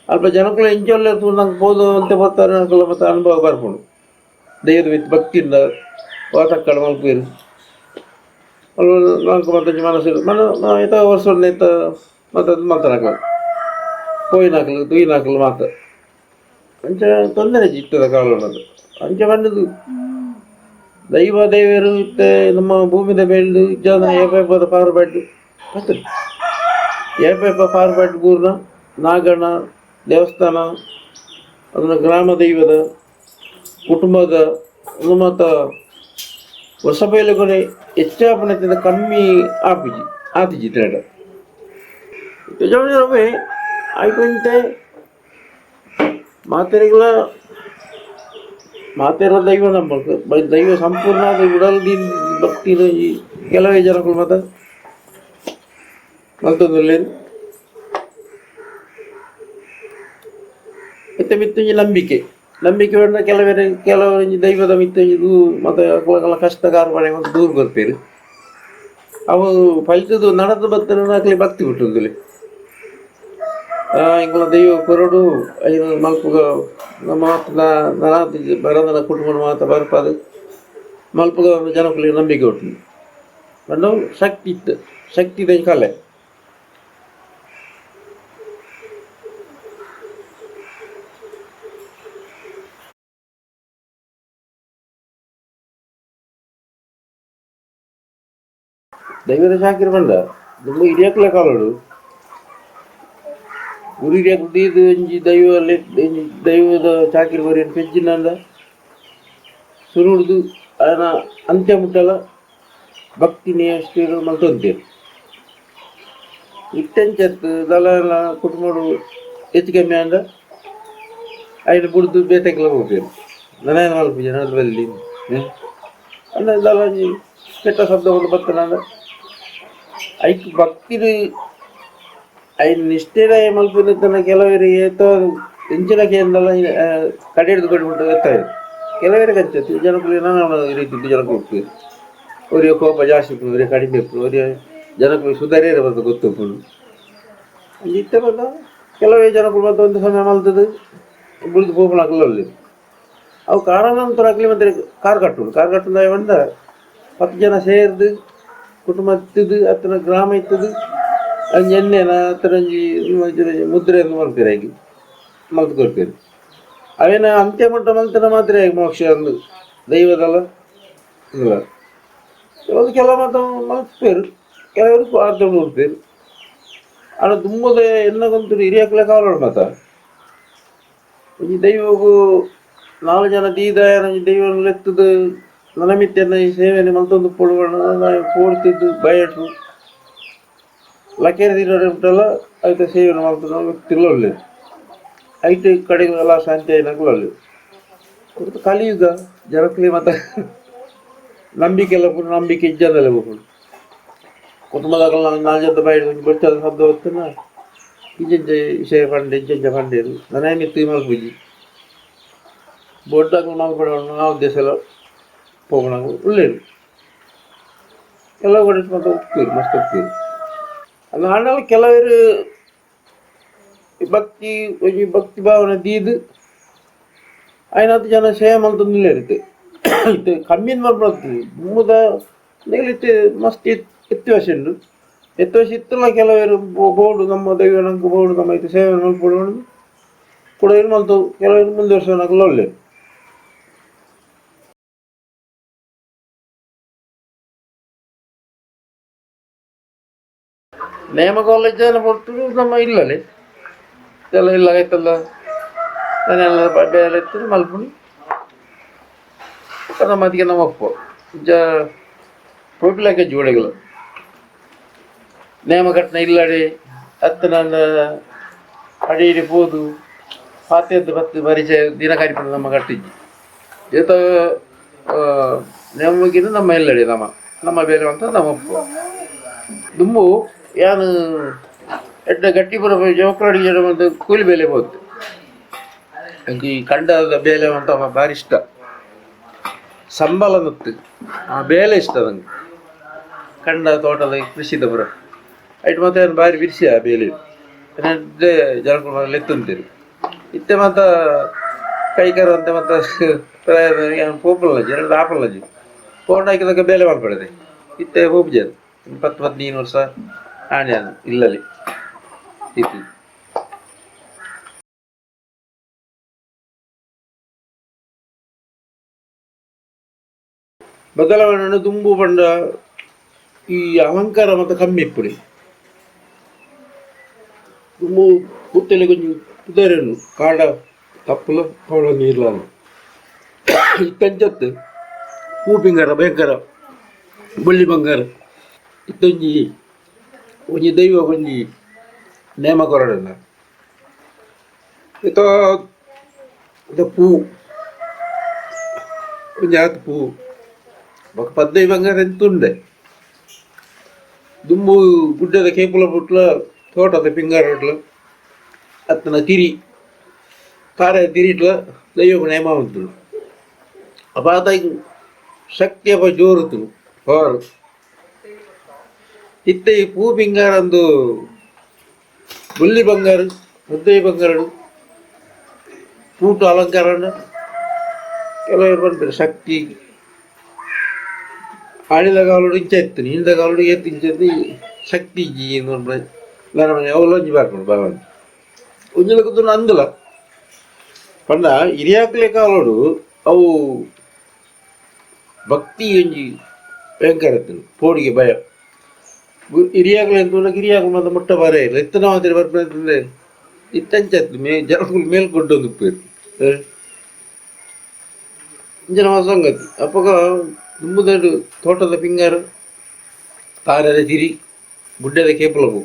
ಅಲ್ಪ ಜನಕ್ಕಳು ಎಂಜೊಲ್ಲ ನಂಗೆ ಬೋದು ಅಂತ ಬರ್ತಾರೆ ನನಗೆಲ್ಲ ಮತ್ತೆ ಅನುಭವ ಬರ್ಕೊಂಡು ದೈವದ ಭಕ್ತಿಯಿಂದ ವಾತಕ್ಕಡ ಮಲ್ಪೇರು ಅಲ್ಲಿ ನಾಲ್ಕು ಮತ್ತೆ ಮನಸ್ಸು ಆಯ್ತಾ ವರ್ಷ ಆಯ್ತ ಮತ್ತೆ ಅದು ಮಾತಾಡಕಲ್ಲ ಪೋಯಿನಾಕಲು ತುಯಿನಾಕಲು ಮಾತು ಅಂಚ ತೊಂದರೆ ಇಟ್ಟದ ಕಾಲೋಣದು ಅಂಚ ಬಂದದು ದೈವ ದೇವರು ಇತ್ತೆ ನಮ್ಮ ಭೂಮಿದ ಬೆಳೆದು ಜನ ಏಪದ ಪಾರ್ಬಾಡ್ಡು ಮತ್ತೆ ಏಪೇಪ ಪಾರ್ಬಾಡ್ಡು ಪೂರ್ಣ ನಾಗಣ್ಣ ದೇವಸ್ಥಾನ ಅದನ್ನ ಗ್ರಾಮ ದೈವದ ಕುಟುಂಬದ ಮತ್ತು ವರ್ಷ ಪೈಲೆ ಕೊನೆ ಹೆಚ್ಚಾಪಣೆ ಕಮ್ಮಿ ಆಪಿಜಿ ತೇಡ ನಿಜವೇ ಆಯ್ಕೊಂತೆ ಮಾತೆರೆಗಳ ಮಾತೆರ ದೈವ ನಮ್ಮ ದೈವ ಸಂಪೂರ್ಣ ಉಡಲ್ದಿ ಭಕ್ತಿ ಕೆಲವೇ ಜನಗಳು ಮಾತ್ರ ಮಲ್ತೊಂದಿಲ್ಲೇನು ಮಿತ್ತ ಮಿತ್ತಂಜಿ ನಂಬಿಕೆ ಬಂದ ಕೆಲವರಿಗೆ ದೈವದ ಮಿತ್ತಂಜಿ ಮತ್ತು ಅವುಗಳ ಕಷ್ಟ ಕಾರ್ಪಣೆ ಮತ್ತು ದೂರ ಬರ್ಪೇರು ಅವು ಫಲಿತದು ನಡೆದು ಬರ್ತನಾಗಲಿ ಭಕ್ತಿ ಬಿಟ್ಟುದಿಲ್ಲ ಇಂಗಳ ದೈವ ಕೊರಡು ಐದು ಮಲ್ಪುಗ ನಮ್ಮ ಬರದನ ಕುಟುಂಬ ಮಾತ ಬರ್ಪದು ಮಲ್ಪುಗ ಜನಗಳಿಗೆ ನಂಬಿಕೆ ಉಂಟು ಬಂದು ಶಕ್ತಿ ಇತ್ತು ಶಕ್ತಿ ಇದೆ ಕಲೆ ದೈವದ ಶಾಕಿರ ಬಂದ ತುಂಬ ಹಿರಿಯಕ್ಲೆ ಕಾಲೋಡು ಗುರು ಹಿರಿಯಕ್ ದೀದು ಒಂಜಿ ದೈವದ ಚಾಕಿರಿ ಬರೀ ಪೆಜ್ಜಿನಂದ ಸುರುಡ್ದು ಅದನ್ನ ಅಂತ್ಯ ಮುಟ್ಟಲ ಭಕ್ತಿ ನಿಯಷ್ಟಿರು ಮಲ್ತೊಂತೇರು ಇಟ್ಟಂಚತ್ತು ದಲ ಕುಟುಂಬಡು ಹೆಚ್ಚು ಕಮ್ಮಿ ಅಂದ ಐದು ಬುಡ್ದು ಬೇತೆಕ್ಲ ಹೋಗ್ತೇರು ನನಗೆ ಮಲ್ಪು ಜನ ಬಲ್ಲಿ ಅಂದ್ರೆ ದಲ ಕೆಟ್ಟ ಶಬ್ದ ಒಂದು ಬರ್ತನಂದ ಐಕ್ ಭಕ್ತಿದು ಐದು ನಿಷ್ಠೆರ ಮಲ್ಪನ ಕೆಲವರಿಗೆ ಇಂಚಿನ ಕೇಂದ್ರ ಕಡೆ ಹಿಡಿದುಕೊಂಡು ಎತ್ತಾರೆ ಕೆಲವರಿಗೆ ಹಚ್ಚತ್ತು ಜನಕ್ಕೂ ನಾನು ಈ ರೀತಿ ಜನಕ್ಕೆ ಹೋಗ್ತೀವಿ ಅವರಿಗೆ ಕೋಪ ಜಾಸ್ತಿ ಅವರಿಗೆ ಕಡಿಮೆ ಇಪ್ಪು ಅವರಿಗೆ ಜನಕ್ಕೂ ಸುಧಾರೇ ಬಂದು ಗೊತ್ತಿಪ್ಪು ಇತ್ತೆ ಬಂದ ಕೆಲವೇ ಜನಕ್ಕೂ ಬಂದು ಒಂದು ಸಮಯ ಮಲ್ತದ್ದು ಬಿಳಿದು ಹೋಗ್ಲಾಗಲ್ಲ ಅವು ಕಾರಣಾಂತರ ಆಗಲಿ ಮತ್ತೆ ಕಾರ್ ಕಟ್ಟುದು ಬಂದ 10 ಜನ ಸೇರಿದು ಕುಟುಂಬ ಇತ್ತದು ಹತ್ತಿರ ಗ್ರಾಮ ಇತ್ತದು ಅಂಜಿ ಎಣ್ಣೆನ ಹತ್ತಿರ ಮುದ್ರೆಯನ್ನು ಮಲ್ಪೇರಿ ಆಗಿ ಮಲ್ತು ಕೊಡ್ತೀರಿ ಅವೇನ ಅಂತ್ಯ ಮಟ್ಟ ಮಲ್ತನ ಮಾತ್ರ ಆಗಿ ಮೋಕ್ಷ ಒಂದು ದೈವದಲ್ಲ ಇಲ್ಲ ಕೆಲವು ಕೆಲವು ಮಾತ್ರ ಮಲ್ಪೇರು ಕೆಲವರು ಅರ್ಧ ನೋಡ್ತೇರು ಅಲ್ಲ ತುಂಬದ ಎನ್ನಗೊಂತು ಹಿರಿಯಾಕ್ಲೆ ಕಾವಲು ಮಾತ ಈ ದೈವಗೂ 4 ಜನ ದೀದಾಯ ದೈವ ಎತ್ತದು ನನಮಿತ್ತೆನ್ನ ಈ ಸೇವೆಯನ್ನು ಮಲ್ತೊಂದು ಪೋಡ್ತಿದ್ದು ಬಯಟು ಲಕೇರಿ ತಿನ್ನೋಲ್ಲ ಅದಕ್ಕೆ ಸೇವೆಯನ್ನು ಮಲ್ತದ ವ್ಯಕ್ತಿಗಳು ಒಳ್ಳೆಯದು ಐಟು ಕಡೆಗೆಲ್ಲ ಶಾಂತಿ ಆಯ್ನಾಗಲು ಕಲಿಯುಗ ಜನಕ್ಕಲಿ ಮತ್ತು ನಂಬಿಕೆ ಎಲ್ಲ ಪುನಃ ನಂಬಿಕೆ ಇಜ್ಜದಲ್ಲ ಹೋಗ್ಬೋದು ಕುಟುಂಬದಾಗಲ್ಲ 4 ಜನ ಬಯಟ ಬರ್ತಾದ ಶಬ್ದ ಹೊತ್ತನ ಇಜ್ಜ ವಿಷಯ ಫಂಡೆ ಇಜ್ಜ ಫಂಡೇರು ನನಮಿತ್ತು ಮಲ್ಪುಜಿ ಬೋಟಾಗ ಮಲ್ಪಡ ನಾವು ದೇಶ ಎಲ್ಲ ಹೋಗೋಣ ಒಳ್ಳೆಯದು ಎಲ್ಲ ಕಡೆ ಮತ್ತೆ ಹೋಗ್ತೀರಿ ಮಸ್ತ್ ಹೋಗ್ತೀರಿ ಅದು ಹಣ್ಣಲ್ಲಿ ಕೆಲವರು ಭಕ್ತಿ ಭಾವನೆ ದೀದು 5-10 ಜನ ಸೇವೆ ಮಲ್ತೊಂದಿಲ್ಲ ಇರುತ್ತೆ ಇತ್ತು ಕಮ್ಮಿನ ಮಾಡ್ಬಾರ್ದು ಮೂದ ನೆಗಲಿತ್ತೆ ಮಸ್ತ್ ಎತ್ತುವಶ ಉಂಟು ಎತ್ತುವಶ ಇತ್ತಲ್ಲ ಕೆಲವರು ಬೋರ್ಡು ನಮ್ಮ ದೈವ ನಂಗೆ ಬೋರ್ಡು ನಮ್ಮ ಇದು ಸೇವೆ ಮಲ್ಪಡೋದು ಕೂಡ ಏನು ಮಲ್ತು ಕೆಲವರು ಮುಂದುವರ್ಸೋನಾಗಲ್ಲ ಒಳ್ಳೆಯದು ನೇಮ ಕಾಲೇಜ್ ಹೊರತು ನಮ್ಮ ಇಲ್ಲಲ್ಲಿ ಎಲ್ಲ ಇಲ್ಲ ಆಯ್ತಲ್ಲ ನಾನೆಲ್ಲ ಬೇರೆ ಎತ್ತದು ಮಲ್ಪುಣಿ ನಮ್ಮ ಅದಕ್ಕೆ ನಮ್ಮ ಒಪ್ಪು ಪೋಪಿಲಾಕೆ ಜೋಡಿಗಳು ನೇಮ ಕಟ್ಟಣ ಇಲ್ಲಡೆ ಹತ್ತು ನನ್ನ ಅಡಿ ಹೋದು ಪಾತೆದ್ದು ಬತ್ತು ಪರಿಚಯ ದಿನ ಕಾರ್ಯಕ್ರಮ ನಮ್ಮ ಕಟ್ಟಿದ್ವಿ ಈತ ನೇಮ ಮುಗಿದು ನಮ್ಮ ಇಲ್ಲಡೆ ನಮ್ಮ ಬೇರೆ ಅಂತ ನಮ್ಮ ಒಪ್ಪು ದುಂಬು ಯಾನು ಎಡ್ಡ ಗಟ್ಟಿಪುರ ಜೋಕರಾಡಿ ಜನ ಒಂದು ಕೂಲಿ ಬೇಲೆ ಹೋದ್ದು ಈ ಕಂಡದ ಬೇಲೆ ಅಂತ ಭಾರಿ ಇಷ್ಟ ಸಂಬಳ ನತ್ತು ಆ ಬೇಲೆ ಇಷ್ಟ ನಂಗೆ ಕಂಡ ತೋಟದ ಕೃಷಿದ ಪುರ ಐಟು ಮತ್ತೆ ಭಾರಿ ಬಿಡಿಸಿ ಆ ಬೇಲೆ ಜನಗಳು ಎತ್ತಂತೀರಿ ಇತ್ತೆ ಮತ್ತ ಕೈಕರ ಅಂತ ಮತ್ತೆ ಪೋಪಲ್ಲಜಿ 2 ಆಪಲ್ಲಜಿ ಫೋನ್ ಹಾಕಿದಾಗ ಬೇಲೆ ಮಾಡ್ಬಿಡದೆ ಇತ್ತೆ ಹೋಗ್ಜದು 10-15 ವರ್ಷ ಆನೆ ಇಲ್ಲಲ್ಲಿ ಇತ್ತು ಬದಲಾವಣೆ ತುಂಬು ಬಂಡ ಈ ಅಲಂಕಾರ ಮತ್ತು ಕಮ್ಮಿ ಇಪ್ಪುಡಿ ತುಂಬು ಪುತ್ತಲೆ ಕೊಂಚ ಕುದರೇನು ಕಾಡ ತಪ್ಪಲ ಅವಳ ನೀರ್ಲಾನ ಇತ್ತಂಚತ್ತು ಹೂ ಪಿಂಗಾರ ಭಯಂಕರ ಬಳ್ಳಿ ಬಂಗಾರ ಇತ್ತೊಂಜಿ ಒಂಜಿ ದೈವ ಒಂಜಿ ನೇಮ ಕೊರಡನ ಇತ್ತ ಪೂ ಒಂಜಿ ಆತು ಪೂ ಬೊಕ ಪದ್ದೈ ಬಂಗಾರ ಎಂತುಂಡೆ ದುಂಬು ಗುಡ್ಡದ ಕೇಪುಲ ಬುಟ್ಲ ತೋಟದ ಪಿಂಗಾರ ಬುಟ್ಲ ಅತ್ತನ ತಿರಿ ತಾರೆ ತಿರಿಟ್ಲ ದೈವ ನೇಮ ಉಂಟು ಅಪಾದ ಶಕ್ತಿ ಅಪ ಜೋರುತು ಪವರ್ ಇತ್ತೆ ಈ ಪೂ ಪಿಂಗಾರ ಒಂದು ಬುಲ್ಲಿ ಬಂಗಾರ ಮುದ್ದೆ ಬಂಗಾರಡು ಪೂಟು ಅಲಂಕಾರ ಕೆಲವರು ಬಂದರೆ ಶಕ್ತಿ ಆಳಿದ ಕಾಲೋಡು ಇಂಚ ಎತ್ತು ಹಿಂದ ಕಾಲೋಡು ಎತ್ತು ಇಂಚದ್ದು ಶಕ್ತಿ ಜಿ ನೋಡ್ರೆ ನಾನು ಅವಳು ಒಂಜಿ ಬಾರ್ಕೊಂಡು ಭಾವನೆ ಒಂಜಿಲಕ್ಕೂ ಅಂದಲ ಪಂಡ ಹಿರಿಯಾಕ್ಲೆ ಕಾಲೋಡು ಅವು ಭಕ್ತಿ ಒಂಜಿ ಭಯಂಕರ ಎತ್ತನು ಪೋಡಿಗೆ ಭಯ ಹಿರಿಯಾಗ್ಲಿ ಅಂತ ಹಿರಿಯಾಗ್ಲು ಮತ್ತೆ ಮುಟ್ಟ ಬರ ಇಲ್ಲ ಎತ್ತನ ಮಾತ್ರ ಬರ್ಬೇಕಂದ್ರೆ ಇತ್ತಂಚತ್ತು ಜನಗಳು ಮೇಲ್ಕೊಟ್ಟು ಹೋಗ್ಬೇಕು ಇಂಜನ ಸಂಗತಿ ಅಪ್ಪಗ ತುಂಬುದಡು ತೋಟದ ಪಿಂಗಾರ ತಾರದ ತಿರಿ ಗುಡ್ಡದ ಕೇಪಲವು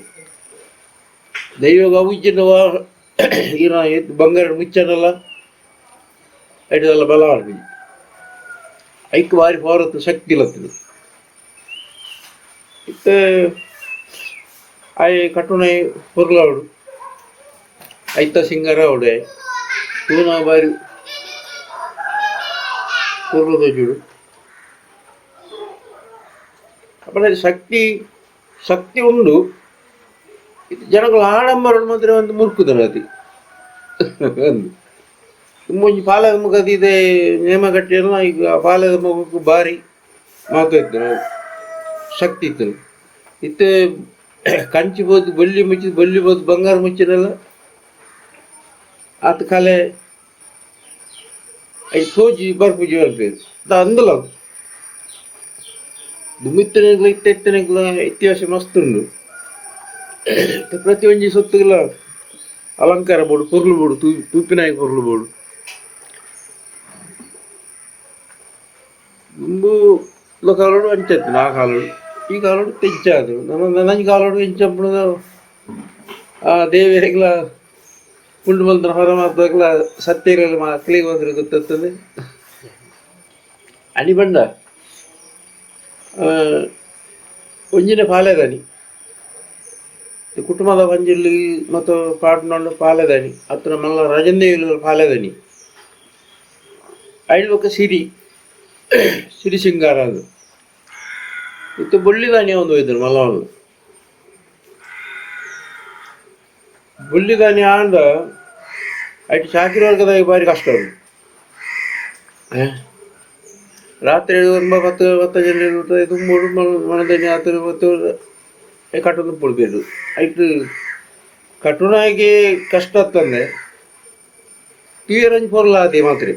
ದೈವಗ ಅವಿಜ್ಜನ ಈನ ಬಂಗಾರ ಮುಚ್ಚನಲ್ಲ ಐಟದೆಲ್ಲ ಬಲ ಮಾಡ್ತೀವಿ ಐಕ್ ಬಾರಿ ಪವರತ್ತು ಶಕ್ತಿ ಇಲ್ಲತ್ತದು ಇತ್ತೆ ಅಯ್ಯ ಕಟ್ಟುನೆ ಪುರ್ಲಾವಡು ಐತ ಸಿಂಗರ ಅವಡೆ ತೂನ ಬಾರಿ ಪುರ್ಲದ ಜುಡು ಅಪ್ಪನ ಶಕ್ತಿ ಶಕ್ತಿ ಉಂಡು ಇದು ಜನಗಳು ಆಡಂಬರ ಮಾತ್ರ ಒಂದು ಮುರುಕುದರ ಅದು ಒಂದು ಮುಂಚೆ ಪಾಲದ ಮುಖದ ಇದೆ ನೇಮ ಕಟ್ಟಿಯಲ್ಲ ಈಗ ಪಾಲದ ಮುಖಕ್ಕೂ ಭಾರಿ ಮಾತಾಡ್ತು ನಾವು ಶಕ್ತಿ ಇತ್ತು ಇತ್ತು ಕಂಚಿ ಬೋದು ಬಳ್ಳಿ ಬೋದು ಬಂಗಾರ ಮುಚ್ಚಿನಲ್ಲ ಆತ ಕಲೆ ಐದು ಸೋಜಿ ಬರ್ಪುಜಿ ಬರ್ಬೇಕು ಅಂದಲ್ಲ ದುಮ್ಮಿತ್ತನೆಗಳ ಇತ್ತೆತ್ತನೆಗಳ ಇತಿಹಾಸ ಮಸ್ತ್ ಉಂಡು ಪ್ರತಿಯೊಂದು ಸೊತ್ತುಗಳ ಅಲಂಕಾರ ಬೋಡು ಪೊರ್ಲು ಬೋಡು ತೂಪಿನಾಯಿ ಪೊರ್ಲು ಬೋಡು ದುಂಬು ಕಾಲೋಡು ಅಂಚತ್ತು ಆ ಕಾಲೋಡು ಈ ಕಾಲೋಡು ತೆಂಚಾದು ನನ್ನ ಕಾಲೋಡು ಎಂಚಪ್ಪಣದ ಆ ದೇವಿಯರಿಗೆಲ್ಲ ಕುಂಡು ಬಂದ ಹೊರ ಮಾತಾಗಲ ಸತ್ಯಗಳಲ್ಲಿ ಮಕ್ಕಳಿಗೆ ಹೋದ್ರೆ ಗೊತ್ತತ್ತದೆ ಅಣಿ ಬಂಡ ಒಂಜಿನ ಪಾಲೆದಾನಿ ಕುಟುಂಬದ ಪಂಜಿಲ್ಲಿ ಮತ್ತು ಪಾಟ್ನೊಂಡು ಪಾಲೆದಾನಿ ಹತ್ರ ಮಲ್ಲ ರಜಂದೇವಿ ಪಾಲೆದಾನಿ ಐಡ್ಬೇಕು ಸಿರಿ ಸಿಂಗಾರ ಅದು ಇತ್ತು ಬುಳ್ಳಿದಾನಿ ಒಂದು ಹೋಯ್ತು ಮಲ್ಲವನ್ನು ಬುಳ್ಳಿದಾನಿ ಆಂಡ ಐಟು ಚಾಕಿರಿ ವರ್ಗದಾಗ ಭಾರಿ ಕಷ್ಟ ಅದು ರಾತ್ರಿ 10 ಜನ ಇರ್ತದೆ ತುಂಬೋಡು ಮನದನಿ ಆ ಥರ ಮತ್ತು ಕಟ್ಟೋದು ಬಿಡ್ಬೇಕು ಐಟು ಕಟ್ಟುನಾಗಿ ಕಷ್ಟ ಆಗ್ತಂದೆ ರಂಜು ಪೊರ್ಲ ಅದೇ ಮಾತ್ರ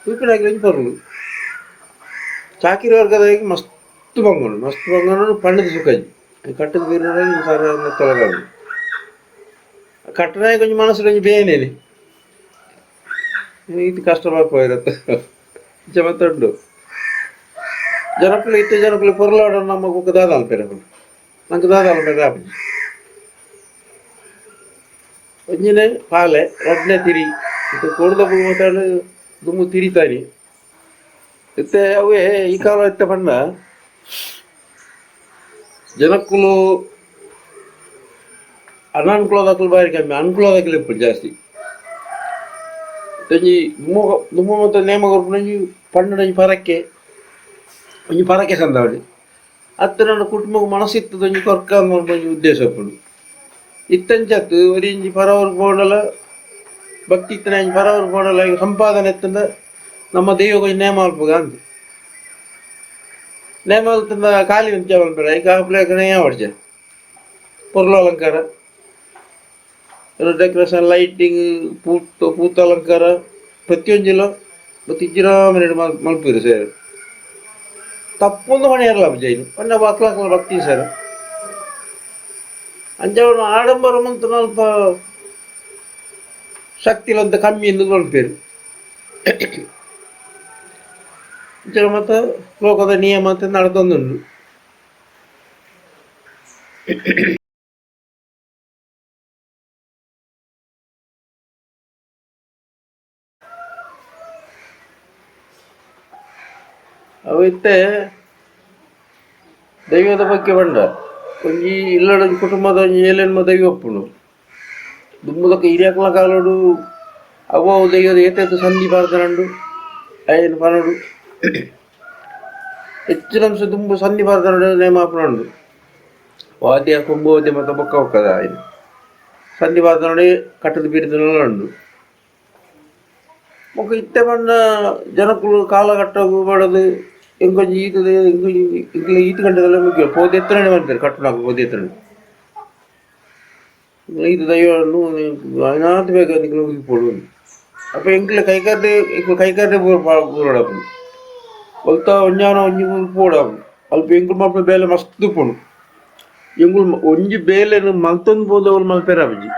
ತೂಪಿನಾಗಿ ರಂಜು ಪೊರ್ಲು ಚಾಕಿರಿ ವರ್ಗದಾಗಿ ಮಸ್ತ್ ಬಂಗೋಣ ಪಂಡದ ಸುಖಜಿ ಕಟ್ಟದ ಬೀರ ಸಾರ ತೊಲಗಾಡು ಕಟ್ಟನಾಗಿ ಕೊಂಚ ಮನಸ್ಸು ಕೊಂಚ ಬೇನೇನೆ ಇದು ಕಷ್ಟ ಮಾಡ್ಕೋಯಿರತ್ತೆ ಜಮತ್ತುಂಡು ಜನಕ್ಕಳು ಇತ್ತೆ ಜನಕ್ಕಳು ಪೊರ್ಲಾಡ ನಮ್ಮ ಕುಕ್ಕ ದಾದಾಲ ಪೇರ ನಂಗೆ ದಾದಾಲ ಪೇರ ಆಪಿ ಒಂಜಿನೇ ಪಾಲೆ ರಡ್ನೆ ತಿರಿ ಇದು ಕೊಡ್ದ ಮಾತಾಡು ದುಮ್ಮು ತಿರಿತಾನಿ ಇತ್ತೆ ಅವೇ ಈ ಕಾಲ ಇತ್ತೆ ಪಂಡ ಜನಕ್ಕಳು ಅನಾನುಕೂಲದಾಕಲು ಬಾರಿ ಕಮ್ಮಿ ಅನುಕೂಲದಾಕಲು ಇಪ್ಪು ಜಾಸ್ತಿ ತಂಜಿ ದುಮ್ಮ ಮತ್ತು ನೇಮ ಕೊರ್ಪುನಂಜಿ ಪಂಡನಂಜಿ ಪರಕ್ಕೆ ಸಂದಾವಳಿ ಅತ್ತ ನನ್ನ ಕುಟುಂಬಕ್ಕೆ ಮನಸ್ಸಿತ್ತು ಒಂಜಿ ಕೊರ್ಕ ಒಂಜಿ ಉದ್ದೇಶ ಪುಂಡು ಇತ್ತಂಚತ್ತು ಒರಿ ಇಂಜಿ ಪರವರ್ ಪೋಡಲ ಭಕ್ತಿ ಇತ್ತನ ಇಂಜಿ ಪರವರ್ ಪೋಡಲ ಈಗ ಸಂಪಾದನೆ ಎತ್ತಂದ ನಮ್ಮ ದೈವ ಕೊಂಚ ನೇಮ ಅಲ್ಪಗ ಅಂತ ನೇಮ ಅಲ್ತಂದ ಖಾಲಿ ಉಂಚ ಮಲ್ಪೇರ ಈಗ ಆಪ್ಲೇಕ ನೇಯ ಹೊಡ್ಜ ಪೊರ್ಲು ಅಲಂಕಾರ ಡೆಕೋರೇಷನ್ ಲೈಟಿಂಗ್ ಪೂತ ಅಲಂಕಾರ ಪ್ರತಿಯೊಂದಿಲ್ಲ ಮತ್ತು ಇಜ್ಜಿನ ಮಿನಿಟ್ ಮಲ್ಪೀರು ಸರ್ ತಪ್ಪೊಂದು ಹೊಣೆ ಇರಲ್ಲ ಜೈನು ಪಂಡ ಬಾಕ್ಲಾಕ ಭಕ್ತಿ ಸರ್ ಅಂಜವನು ಆಡಂಬರ ಮಂತ್ರ ಸ್ವಲ್ಪ ಶಕ್ತಿಲಂತ ಕಮ್ಮಿ ಎಂದು ಮಲ್ಪೇರು ಮತ್ತು ಲೋಕದ ನಿಯಮ ಅಂತ ನಡೆದೊಂದುಂಡು ಅವತ್ತೆ ದೈವದ ಬಗ್ಗೆ ಬಂಡ ಒಂಜಿ ಇಲ್ಲಡ ಕುಟುಂಬದ ಒಂಜಿ ಏಳೆನ್ಮ ದೈವ ಒಪ್ಪುಂಡು ದುಮ್ಮದಕ್ಕೆ ಹಿರಿಯಕ್ಕಲ ಕಾಲೋಡು ಅವ ದೈವದ ಏತೈತು ಸಂಧಿ ಬಾರ್ದನಂಡು ಅಯ್ಯನ ಪನೋಡು ಹೆಚ್ಚಿನ ಅಂಶ ದುಂಬು ಸಂಧಿ ಬಾರ್ದನಡು ನೇಮಾಪನಂಡು ವಾದ್ಯ ಕೊಂಬೋದ್ಯ ಮತ್ತು ಬೊಕ್ಕ ಹೋಕ್ಕದ ಆಯ್ನು ಸಂಧಿ ಬಾರ್ದನಡೆ ಕಟ್ಟದ ಬೀರಿದನುಂಡು ಮುಖ ಇತ್ತೆ ಬಣ್ಣ ಜನಕ್ಕಳು ಕಾಲ ಕಟ್ಟೋಗು ಮಾಡೋದು ಎಂಕೊಂಜಿ ಈತದ ಇಂಕಲ ಈತ ಗಂಟೆದೆಲ್ಲ ಮುಗಿಯ ಪೋದೆ ಎತ್ತರನೇ ಮಾಡ್ತಾರೆ ಕಟ್ಟುನಾಗ ಪೋದೆ ಎತ್ತರನೇ ಈತ ದೈವನು ಅನಾಥ ಬೇಗ ನಿಂಕಲು ಮುಗಿಪೋಡು ಅಪ್ಪ ಎಂಕಲ ಕೈಕಾರ್ದೆ ಬೋಡಾಪು ಒಲ್ತ ಒಂಜಾನ ಒಂಜಿ ಪೋಡಾಪು ಅಲ್ಪ ಎಂಕುಲು ಮಲ್ಪೆ ಬೇಲೆ ಮಸ್ತ್ ಪೋಡು ಎಂಕುಲು ಒಂಜಿ ಬೇಲೆನು ಮಲ್ತೊಂದು ಪೋದವಳು ಮಲ್ಪೇರ ಅಪ್ಪಜಿ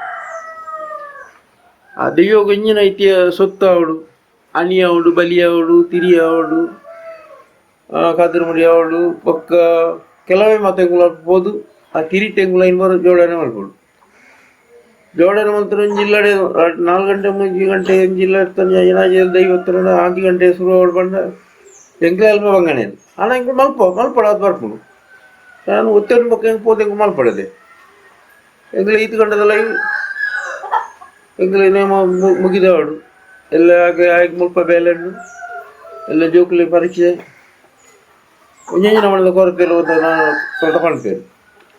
ಆ ದೈವ ಗೊಂಜಿನ ಐತಿಯ ಸೊತ್ತ ಅವಡು ಅಣಿ ಅವಡು ಬಲಿ ಅವಡು ತಿರಿ ಅವಡು ಕದಿರುಮುಡಿ ಅವಡು ಒಕ್ಕ ಕೆಲವೇ ಮಾತೆಂಗುಲು ಅಲ್ಪಬೋದು ಆ ತಿರಿ ತೆಂಗುಲ ಇನ್ಬಾರು ಜೋಡಣೆ ಮಾಡ್ಬೋದು ಜೋಡಣೆ ಮಂತ್ರ ಒಂದು ಜಿಲ್ಲಾಡೆ 4 ಗಂಟೆ 3 ಗಂಟೆ ಜಿಲ್ಲ ಇರ್ತಾನೆ ಏನಾಜಿ ದೈವತ್ತರ 5 ಗಂಟೆ ಶುರು ಬಂಡ ಎಂಕ್ಲೆ ಅಲ್ಪ ಬಂಗಣೆ ಆನ ಎಂಕುಲು ಮಲ್ಪಡ ಅದು ಬರ್ಪುಡು ನಾನು ಒತ್ತೇನು ಬಗ್ಗೆ ಹೆಂಗೆ ಪೋತೆ ಹೆಂಗೆ ಮಾಲ್ಪಡದೆ ಎಂಗ್ಲೆ ಈತು ಗಂಟದಲ್ಲ ಎಂಗ್ಲೆ ನೇಮ ಮುಗಿದವಾಡು ಎಲ್ಲ ಹಾಗೆ ಆಗಿ ಮುಲ್ಪ ಬೇಲೆಣ್ಣು ಎಲ್ಲ ಜೋಕುಲಿ ಪರೀಕ್ಷೆ ಒಂಜಿನ ಮಣ್ಣದ ಕೊರತೆ ಇರುವಂಥ ನಾನು ಸ್ವಲ್ಪ ಕಾಣ್ತೇನೆ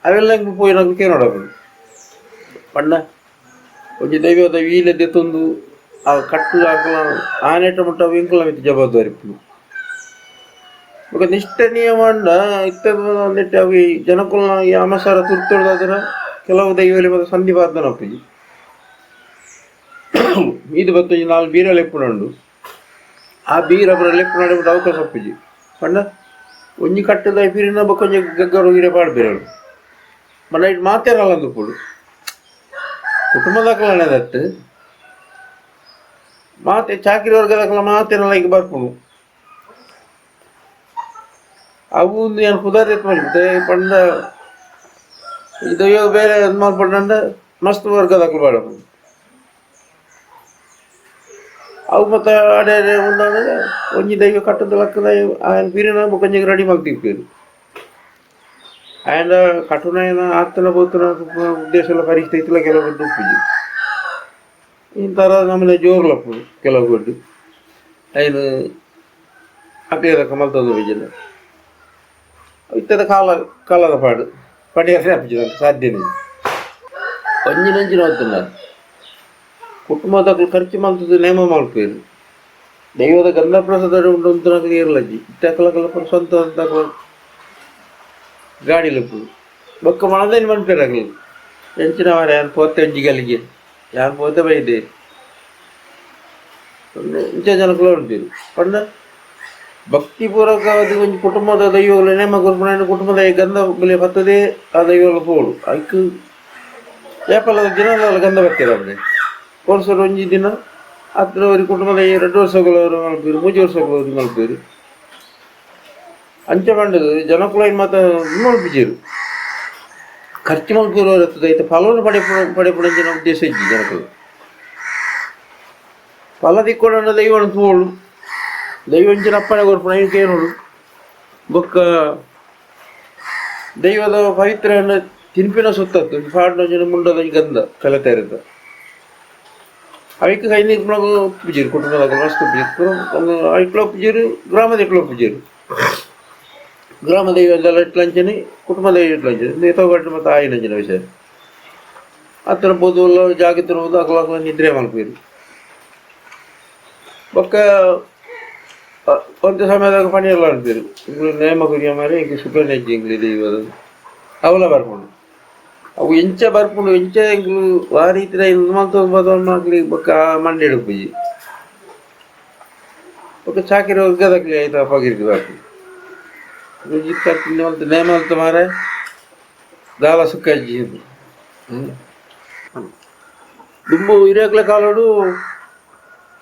ಅವೆಲ್ಲ ಹೆಂಗೆ ಪೋಯಿ ನಾವು ನೋಡಬೇಕು ಪಣ್ಣ ಒಂಜಿ ದೈವದ ವೀಲದೆ ತಂದು ಆ ಕಟ್ಟು ಹಾಕಲ ಆನೆಟ ಮುಟ್ಟ ವಿಂಕಲ ಮಿತ್ತು ಜವಾಬ್ದಾರಿ ఒక నిష్ట నియಮಂಡ ಇತ್ತಂದಿಟ್ಟು ಅವು ಜನಕುಲ್ನ ಈ ಅಮಸಾರ ತುರ್ತೊಡ್ದಾದ್ರೆ ಕೆಲವು ದೈವಲಿ ಮತ್ತು ಸಂಧಿ ಬಾರ್ದನ ಅಪ್ಪಿ ಇದು ಬತ್ತು ನಾಲ್ಕು ಬೀರ ಲೆಪ್ಪುಂಡು ಆ ಬೀರ ಬರ ಲೆಪ್ಪು ನಡಿಬಿಟ್ಟು ಅವಕಾಶ ಅಪ್ಪಿಜಿ ಪಂಡ ಒಂಜಿ ಕಟ್ಟದ ಬೀರಿನ ಕೊಂಚ ಗಗ್ಗರು ಗಿಡ ಪಾಡ್ಬೇರು ಮನ ಇಟ್ಟು ಮಾತೇರಲ್ಲ ಅಂದುಕೊಡು ಕುಟುಂಬದಾಕಲನೆದಟ್ಟು ಮಾತೆ ಚಾಕಿರಿ ವರ್ಗದಾಕಲ ಮಾತೇನಲ್ಲ ಈಗ ಬರ್ಪುಣು ಅವು ಏನು ಕುದಾರಿ ಮಾಡಿಬಿಟ್ಟೆ ಪಂಡ ಇದು ಬೇರೆ ಇದು ಮಾಡ್ಪಂಡ ಮಸ್ತ್ ವರ್ಗದಾಕಲು ಬಾಡ ಅವು ಮತ್ತು ಅಡೆ ಅಡೆ ಮುಂದಾದ ಒಂಜಿ ದೈವ ಕಟ್ಟದ ಲಕ್ಕದ ఆయన ಬೀರಿನ కొంచెం రెడీ ಮಾಡ್ತಿರ್ತೀರಿ ఆయన కట్టునైన ఆత్తన పోతున్న ఉద్దేశాల పరిస్థితుల్లో ಕೆಲವು ದುಪ್ಪಿಜಿ ಇಂಥರ ನಮ್ಮನೆ ಜೋರ್ಲಪ್ಪು ಕೆಲವು ಗೊಡ್ಡು ఆయన ಅಪೇದ ಕಮಲ್ತದ ವಿಜಯ ಇತ್ತದ ಕಾಲದ ಪಾಡು ಪಡಿಯರೆ ಅಪ್ಪಿದ ಸಾಧ್ಯನೇ ಒಂಜಿನಂಚಿನ ಹೋಗ್తున్నారు ಕುಟುಂಬದಾಗಲು ಖರ್ಚು ಮಾಡ್ತದೆ ನೇಮ ಮಾಡ್ಕೋರು ದೈವದ ಗಂಧಪ್ರಸಾದ ಉಂಟು ಅಂತ ಇರಲಜ್ಜಿ ಇತ್ತಕಲ ಸ್ವಂತ ಅಂತ ಗಾಡಿಲಪ್ಪು ಬೊಕ್ಕ ಮನದೇನು ಮನ್ಪೇರಾಗಲಿ ಎಂಚಿನ ಮಾರ ಯಾರು ಪೋತೆ ಅಂಜಿಗಲಿಗೆ ಯಾರು ಪೋತೆ ಬೈದೆ ಇಂಚ ಜನಕ್ಕೂ ಉಂಟು ಪಂಡ ಭಕ್ತಿಪೂರ್ವಕವಾದ ಒಂದು ಕುಟುಂಬದ ದೈವಗಳು ನೇಮ ಕೊರ್ಪಣ ಕುಟುಂಬದ ಗಂಧ ಬೆಲೆ ಬರ್ತದೆ ಆ ದೈವಗಳು ಪೋಡು ಅದಕ್ಕೆ ವ್ಯಾಪಾರದ ದಿನ ಗಂಧ ಬರ್ತೀರ ವರ್ಷದ ಒಂಜಿ ದಿನ ಹತ್ರ ಅವ್ರ ಕುಟುಂಬದ 2 ವರ್ಷಗಳವರು ಮಲ್ಪೇರು 3 ವರ್ಷಗಳವರು ಮಲ್ಪೇರು ಅಂಚೆ ಬಂಡದು ಜನಕುಲ ಮಾತ್ರ ಮಲ್ಪಿಜೇರು ಖರ್ಚು ಮಲ್ಪೇರು ಐತೆ ಫಲವನ್ನು ಪಡೆಪಡಿನ ಉದ್ದೇಶ ಇದ್ದಿ ಜನಕುಲು ಫಲ ದಿಕ್ಕೊಂಡು ದೈವವನ್ನು ತೋಳು ದೈವಂಚಿನ ಅಪ್ಪಣೆ ಕೊರ್ಪಣ ಇದಕ್ಕೆ ನೋಡು ಬೊಕ್ಕ ದೈವದ ಪವಿತ್ರ ತಿನ್ಪಿನ ಸುತ್ತತ್ತು ಫಾಡ್ನ ಜನ ಮುಂಡದ ಗಂಧ ಕಲೆತಾ ಇರುತ್ತೆ ಅವಕ್ಕೆ ಕೈ ನೀರು ಒಪ್ಪಿಜೀರು ಕುಟುಂಬದಾಗ ಮಸ್ತ್ ಒಪ್ಪಿಜೀರು ಐಕ್ಳು ಒಪ್ಪಿಜೀರು ಗ್ರಾಮದ ಇಟ್ಲು ಒಪ್ಪಿಜೀರು ಗ್ರಾಮ ದೈವದೆಲ್ಲ ಇಟ್ಲಂಚನೆ ಕುಟುಂಬ ದೈವ ಇಟ್ಲಂಚನೆ ನೇತೋಗಟ್ಟು ಮತ್ತು ಆಯಿನಂಚಿನ ವಿಷಯ ಹತ್ತಿರ ಬೋದು ಜಾಗತ್ತಿನ ಹೋದು ಅಗಲ ನಿದ್ರೆ ಮಲ್ಪೇರು ಬೊಕ್ಕ ಒಂದು ಸಮಯದಾಗ ಪಣಿ ಎಲ್ಲ ಅನ್ಪೇರು ಇಂಗ್ಳು ನೇಮ ಕುರಿಯ ಮಾರೆ ಇಂಗೆ ಸುಗರ್ ನೆಜ್ಜಿ ಇಂಗ್ಲಿ ದೈವದ ಅವಲ ಬರ್ಕೊಂಡು ಅವು ಎಂಚ ಬರ್ಪುಂಡು ಎಂಚ ಎಂಗ್ಲು ಆ ರೀತಿ ಮಲ್ತೊಂಬದಿ ಬೊಕ್ಕ ಮಂಡೆ ಹಿಡುಪುಜಿ ಬೊಕ್ಕ ಚಾಕಿರಿ ವರ್ಗದಾಗ್ಲಿ ಆಯ್ತಾ ಪಗಿರ್ದು ಬಾಕಿ ರುಜಿ ಮಲ್ತ ನೇಮ ಮಲ್ತ ಮಾರೆ ದಾಲ ಸುಕ್ಕಜ್ಜಿ ದುಂಬು ಹಿರಿಯಕ್ಲ ಕಾಲೋಡು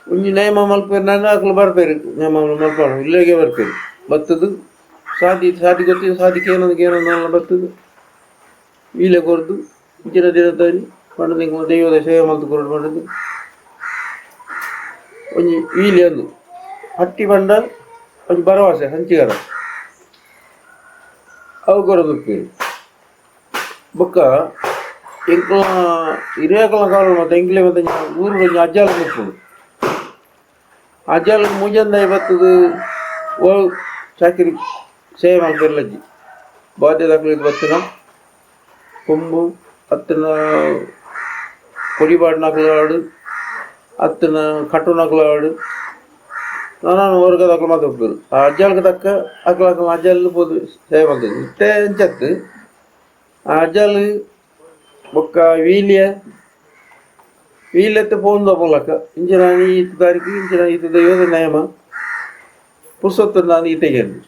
ಒಂಜಿ ನೇಮ ಮಲ್ಪೇರು ನಾನು ಆಕಲು ಬರ್ಪೇರು ನೇಮ ಮಲ್ಪಾಡು ಇಲ್ಲಿಗೆ ಬರ್ಪೇರು ಬತ್ತದು ಸಾದಿ ಗೊತ್ತಿದ್ದು ಸಾದಿಗೆ ಏನೊಂದು ಬರ್ತದು ವೀಲೆ ಕೊರ್ದು ಇಂಚಿನ ದಿನದಲ್ಲಿ ಪಂಡ ದೈವದ ಸೇವೆ ಮಲ್ತು ಕೊರಡು ಮಾಡೋದು ಒಂಜಿ ವೀಲೆ ಅಂದು ಹಟ್ಟಿ ಪಂಡ ಒಂಜಿ ಭರವಸೆ ಹಂಚಿಗರ ಅವು ಕೊರದುಪ್ಪೇರು ಬೊಕ್ಕ ಎಂಕ್ಲ ಹಿರಿಯಕಲ ಕಾಲ ಮತ್ತು ಎಂಕ್ಲೆ ಮತ್ತು ಊರು ಒಂಜಿ ಅಜ್ಜಾಲ ಮುಪ್ಪುಡು ಅಜ್ಜಾಲ ಮುಂಜಾನೆ ಬರ್ತದು ಓ ಚಾಕಿರಿ ಸೇವೆ ಮಾಡ್ತಿರ್ಲಜ್ಜಿ ಬಾಧ್ಯದಾಗಲಿ ಬರ್ತನ ಕೊಂಬು ಅತ್ತನ ಕೊಡಿಬಾಡು ನಕಲಾಡು ಅತ್ತನ ಕಟ್ಟು ನಕಲಾಡು ನಾನು ವರ್ಗದಾಕಲು ಮಾತು ಹೋಗ್ಬೋದು ಆ ಅಜ್ಜಾಲ್ಗೆ ತಕ್ಕ ಅಕ್ಕಲ ಅಜ್ಜಾಲ್ ಬೋದು ಸೇವೆ ಮಾಡ್ತದೆ ಇಷ್ಟೇ ಅಂಚತ್ತು ಆ ಅಜ್ಜಾಲ್ ಬೊಕ್ಕ ವೀಲ್ಯತ್ತು ಪೋಂದು ಅಪ್ಪಲಕ್ಕ ಇಂಚ ನಾನು ಈತ ತಾರೀಕು ಇಂಚ ಈತ ದೈವದ ನೇಮ ಪುಸ್ತಕ ನಾನು ಈತೆಗೆಂದು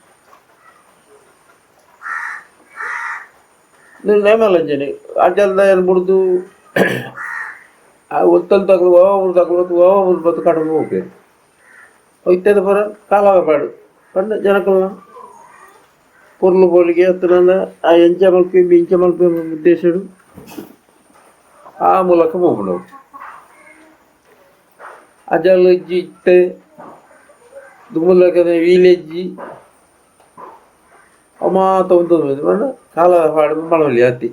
ನೇಮಲ್ಲಂಜನೆ ಅಜ್ಜಲ್ದ ಏನು ಬಿಡ್ದು ಒತ್ತಲು ತಗಲು ಓವರ್ ಬತ್ತು ಕಡಲು ಹೋಗ್ಬೇಕು ಇತ್ತದ ಪರ ಕಾಲಾಗಪಾಡು ಪಂಡ ಜನಕಲ್ನ ಪೊರ್ಲು ಪೋಲಿಗೆ ಹತ್ತಿರ ಆ ಎಂಚ ಮಲ್ಪೆ ಇಂಚ ಮಲ್ಪೆ ಉದ್ದೇಶಡು ಆ ಮೂಲಕ ಹೋಗ್ಬಿಡವು ಅಜ್ಜಲ್ ಅಜ್ಜಿ ಇತ್ತೆ ದುಮ್ಮಲಕದ ವೀಲೆಜ್ಜಿ ಅಮಾತ ಉಂಟು ಪಂಡ ಕಾಲದ ಪಾಡು ಮಳವಲ್ಲಿ ಅತಿ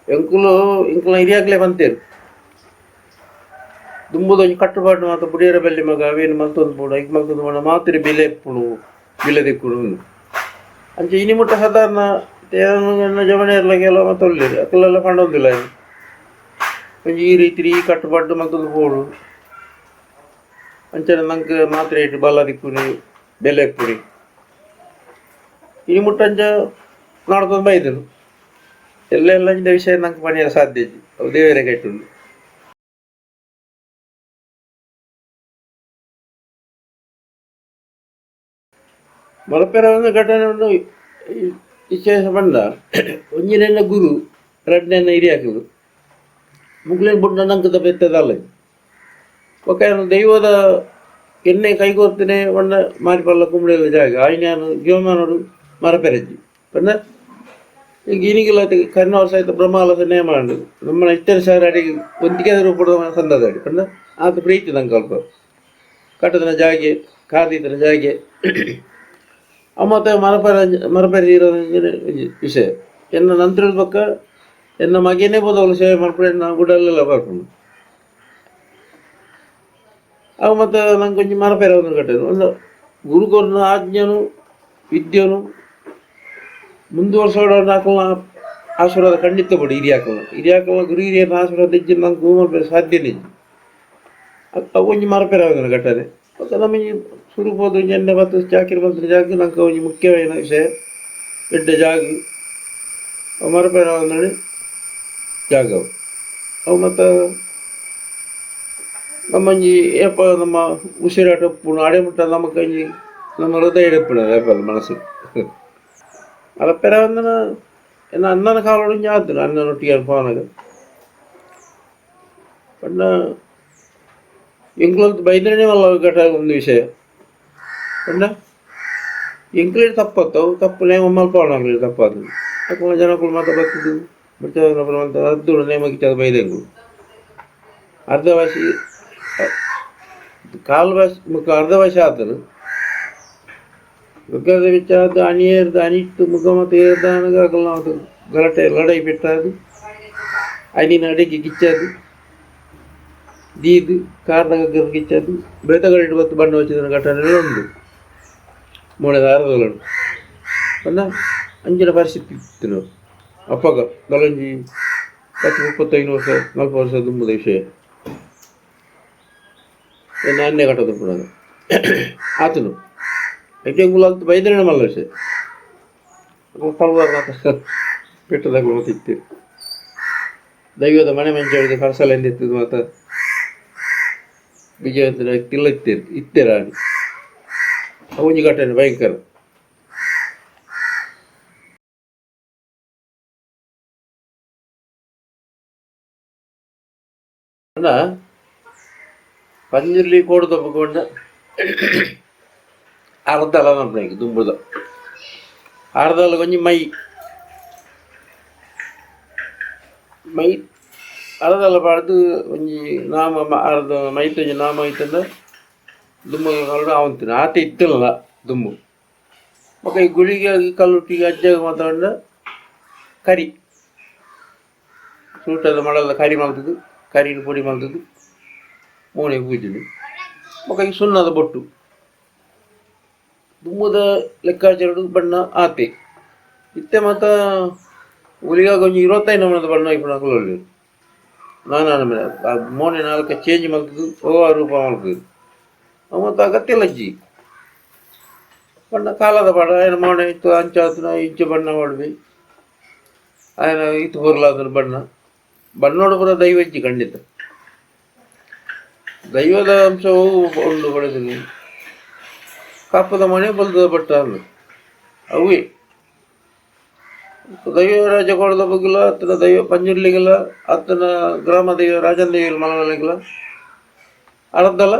ಎಂಕುಲು ಇಂಕುಲ ಹಿರಿಯಾಕ್ಲೆ ಬಂತೇರು ದುಂಬುದೊಂದು ಕಟ್ಟುಪಾಡು ಮಾತ್ರ ಬುಡಿಯರ ಬೆಳ್ಳಿ ಮಗ ಅವೇನು ಮಲ್ತೊಂದು ಪೂಡ ಈಗ ಮಲ್ತೊಂದು ಮಾಡ ಮಾತಿರಿ ಬೆಲೆ ಎಪ್ಪುಡು ಬೆಲೆ ದಿಕ್ಕುಡು ಅಂಚೆ ಇನಿ ಮುಟ್ಟ ಸಾಧಾರಣ ಜವನ ಇರ್ಲಾಗೆಲ್ಲ ಮತ್ತೆ ಒಳ್ಳೇದು ಅಕ್ಕಲೆಲ್ಲ ಕಂಡೊಂದಿಲ್ಲ ಒಂಜಿ ಈ ರೀತಿ ಈ ಕಟ್ಟುಪಾಡು ಮಲ್ತೊಂದು ಪೋಡು ಅಂಚನೆ ನಂಗೆ ಮಾತ್ರ ಇಟ್ಟು ಬಲ್ಲ ದಿಕ್ಕುನಿ ಬೆಲೆ ಎಪ್ಪುಡಿ ಇನಿ ಮುಟ್ಟಂಚ ನಾಡ್ಕೊಂಡು ಬೈದನು ಎಲ್ಲ ವಿಷಯ ನಂಗೆ ಪಣಿಯರ ಸಾಧ್ಯ ಅವು ದೇವರೇ ಕಟ್ಟುಂಡು ಮಲಪೆರ ಒಂದು ಘಟನೆ ಒಂದು ವಿಶೇಷ ಬಂದ ಒಂಜಿನೆಲ್ಲ ಗುರು ರಡ್ನೆನ್ನ ಹಿರಿಯಾಕಲು ಮುಗ್ಲೇನು ಬುಡ್ಡ ನಂಕದ ಬೆತ್ತದಲ್ಲ ಒಕ್ಕ ದೈವದ ಎಣ್ಣೆ ಕೈಗೋರ್ತೇನೆ ಬಣ್ಣ ಮಾರಿಪಲ್ಲ ಕುಂಬಳಿದ ಜಾಗ ಆಯ್ನಾನು ಜೀವಮಾನೋಡು ಮರಪೆರಜ್ಜಿ ಬಂದ ಈಗ ಇನಿಗೆಲ್ಲ ಕರ್ನವರ ಸಹಿತ ಬ್ರಹ್ಮಾಲಸ ನೇಮ ಮಾಡು ನಮ್ಮ ಇತ್ತರ ಸಾವಿರ ಅಡಿಗೆ ಒಂದಿಗೆ ರೂಪದ ಸಂದದ ಅಡಿ ಬಂದ ಆತ ಪ್ರೀತಿ ನಂಗೆ ಸ್ವಲ್ಪ ಕಟ್ಟದನ ಜಾಗೆ ಕಾರ್ದಿದ್ದನ ಜಾಗೆ ಮತ್ತೆ ಮರಪೆರ ಇರೋದು ವಿಷಯ ಎನ್ನ ನಂತರ ಪಕ್ಕ ಎನ್ನ ಮಗೇನೇ ಬೋದವಳು ಸೇವೆ ಮಾಡ್ಕೊಂಡು ಎನ್ನ ಗುಡಲ್ಲೆಲ್ಲ ಬರ್ಕೊಂಡು ಅವು ಮತ್ತು ನಂಗೆ ಕೊಂಚ ಮರಪೆರ ಒಂದು ಕಟ್ಟದು ಒಂದು ಗುರುಗೊರ್ನ ಆಜ್ಞನು ವಿದ್ಯನು ಮುಂದುವರ್ಸೋಡ ಹಾಕಲ್ಲ ಆಶೀರ್ವಾದ ಖಂಡಿತ ಬಿಡಿ ಹಿರಿಯಾಕಲ್ಲ ಗುರು ಹಿರಿಯರ ಆಶೀರ್ವಾದ ಇಜ್ಜಿ ನಂಗೆ ಹೂಮಲ್ಪೇರೆ ಸಾಧ್ಯನೇ ಅವು ಒಂಜಿ ಮರಪೆರ ಒಂದು ಕಟ್ಟದೆ ಮತ್ತು ನಮಗೆ ಸುರುಪೋದು ಎಣ್ಣೆ ಮತ್ತು ಚಾಕಿರಿ ಬಂದ ಜಾಗ ನಂಗೆ ಒಂದು ಮುಖ್ಯమైన ವಿಷಯ ಎಡ್ಡ ಜಾಗ ಮರಪೇರ ನೋಡಿ ಜಾಗ ಅವು ಮತ್ತು ನಮ್ಮಂಜಿ ಏಪ ನಮ್ಮ ಉಸಿರಾಟ ಪುಣ ಅಡೆಮುಟ್ಟ ನಮ್ಮ ಕಂಜಿ ನಮ್ಮ ಹೃದಯ ಎಪ್ಪುಣ ಏಪಲ್ಲ ಮನಸ್ಸು ಮರಪೆರ ಒಂದನ ಎನ್ನ ಅಣ್ಣನ ಕಾಲೋಡು ಆತು ಅಣ್ಣನೊಟ್ಟಿಗೆ ಫೋನಾಗ ಪಂಡ ಎಂಕ್ಲಂತ ಬೈದ್ರನೇ ಮಲ್ಲ ಘಟ ಒಂದು ವಿಷಯ ಪಂಡ ಎಂಕ್ಲೇಟ್ ತಪ್ಪತ್ತವು ತಪ್ಪು ನೇಮ ಮಲ್ಪವನಾಗಲಿ ತಪ್ಪಾದ ತಕ್ಕ ಜನಗಳು ಮಾತ್ರ ಬರ್ತಿದ್ದು ಬಿಡ್ತ ಅದ್ದು ನೇಮಕ್ಕಿಚ್ಚದ ಬೈದಂಗಳು ಅರ್ಧ ಭಾಷೆ ಕಾಲು ಭಾಷೆ ಮುಖ ಅರ್ಧ ಭಾಷೆ ಆತನು ಮುಖದ ವಿಚಾರದ ಅಣಿಯರ್ದು ಅನಿಟ್ಟು ಮುಖ ಮತ್ತು ಏರ್ದಾನಗಾಗಲ್ಲ ಅದು ಗಲಾಟೆ ಲಡೈ ಬಿಟ್ಟದು ಅನಿನ ಅಡಿಗೆ ಗಿಚ್ಚದು ದೀದು ಕಾರ್ದಾಗ ಗಿಚ್ಚದು ಬೆಳತಗಡೆ ಬತ್ತು ಬಣ್ಣ ಹಚ್ಚಿದ ಘಟನೆ ಉಂಟು ಮೂಳೆದ ಅರ್ಧಗಳು ಅನ್ನ ಅಂಚಿನ ಪರಿಸ್ಥಿತಿ ಇತ್ತು ನಾವು ಅಪ್ಪಗ ನಲಂಜಿ 35 ವರ್ಷ 40 ವರ್ಷ ತುಂಬದ ವಿಷಯ ನಾಣ್ಯ ಕಟ್ಟೋದು ಕೂಡ ಆತನು ಐಟಂಗುಲ ಅಂತ ಬೈದ್ರೆ ಮಲ್ಲ ವಿಷಯ ಪೆಟ್ಟದಾಗ ಮಾತಿತ್ತು ದೈವದ ಮನೆ ಮಂಚ ಹೇಳಿದ ಕರ್ಸಲ ಎಂದಿತ್ತು ಮಾತ ವಿಜಯವಂತನ ತಿಲ್ಲ ಇತ್ತೇರ ಅವನಿ ಘಟನೆ ಭಯಂಕರ ಅಣ್ಣ ಪಂಜುರ್ಲಿ ಕೋಡು ತಪ್ಪಕೊಂಡ ಅರ್ಧಲ ನಮ್ಗೆ ದುಂಬುದ ಅರ್ಧಲ ಕೊಂಚ ಮೈ ಅರ್ಧಲ ಪಾಡ್ದು ಒಂಜಿ ನಾಮ ಅರ್ಧ ಮೈತ್ ಒಂಜಿ ನಾಮ ಐತಂದ ದುಮ್ಮ ಕಲ್ಲು ಅವಂತಿನ ಆತ ಇತ್ತಲ್ಲ ದುಮ್ಮು ಮಕ್ಕ ಈ ಗುಳಿಗೆ ಕಲ್ಲುಟ್ಟಿಗೆ ಅಜ್ಜಾಗ ಮಾತಾಡ ಕರಿ ಸೂಟದ ಮಳೆಲ್ಲ ಕರಿ ಮಾಡ್ತದ್ದು ಕರಿನ ಪುಡಿ ಮಾಡ್ತದ್ದು ಮೂಣೆ ಪೂಜೆದು ಮಕ್ಕ ಈ ಸುಣ್ಣದ ಬೊಟ್ಟು ದುಮ್ಮದ ಲೆಕ್ಕಾಚಾರಡು ಬಣ್ಣ ಆತೆ ಇತ್ತೆ ಮತ್ತು ಹುಲಿಗಾಗ ಒಂಜಿ 25 ನಮೂನದ ಬಣ್ಣ ಇಪ್ಪು ಕಲ್ಲಲ್ಲಿ ನಾನು ಮೇಲೆ ಆ ಮೋನೆ 4 ಚೇಂಜ್ ಮಾಡ್ತದ್ದು ರೂಪ ಮಾಡ್ತದ್ದು ಮತ್ತು ಅಗತ್ಯ ಲಜ್ಜಿ ಬಣ್ಣ ಕಾಲದ ಬಣ್ಣ ఆయన ಮೋನೆ ಇತ್ತು ಅಂಚಾತನ ಇಂಚು ಬಣ್ಣ ಮಾಡ್ಬಿ ఆయన ಇತ್ತು ಬರಲಾದ ಬಣ್ಣೋಡು ಪುರ ದೈವಜ್ಜಿ ಖಂಡಿತ ದೈವದ ಅಂಶವು ಒಂದು ಹೊಡೆದು ಕಾಪದ ಮನೆ ಬಲ್ದ ಬಟ್ಟ ಅಲ್ಲ ಅವೇ ದೈವ ರಾಜ ಕೊಡದ ಬಗ್ಗಿಲ್ಲ ಆತನ ದೈವ ಪಂಜುರ್ಲಿಗಿಲ್ಲ ಆತನ ಗ್ರಾಮ ದೈವ ರಾಜನ ದೈವ ಮಲಗಳಿಗಿಲ್ಲ ಅರ್ಧಲ್ಲ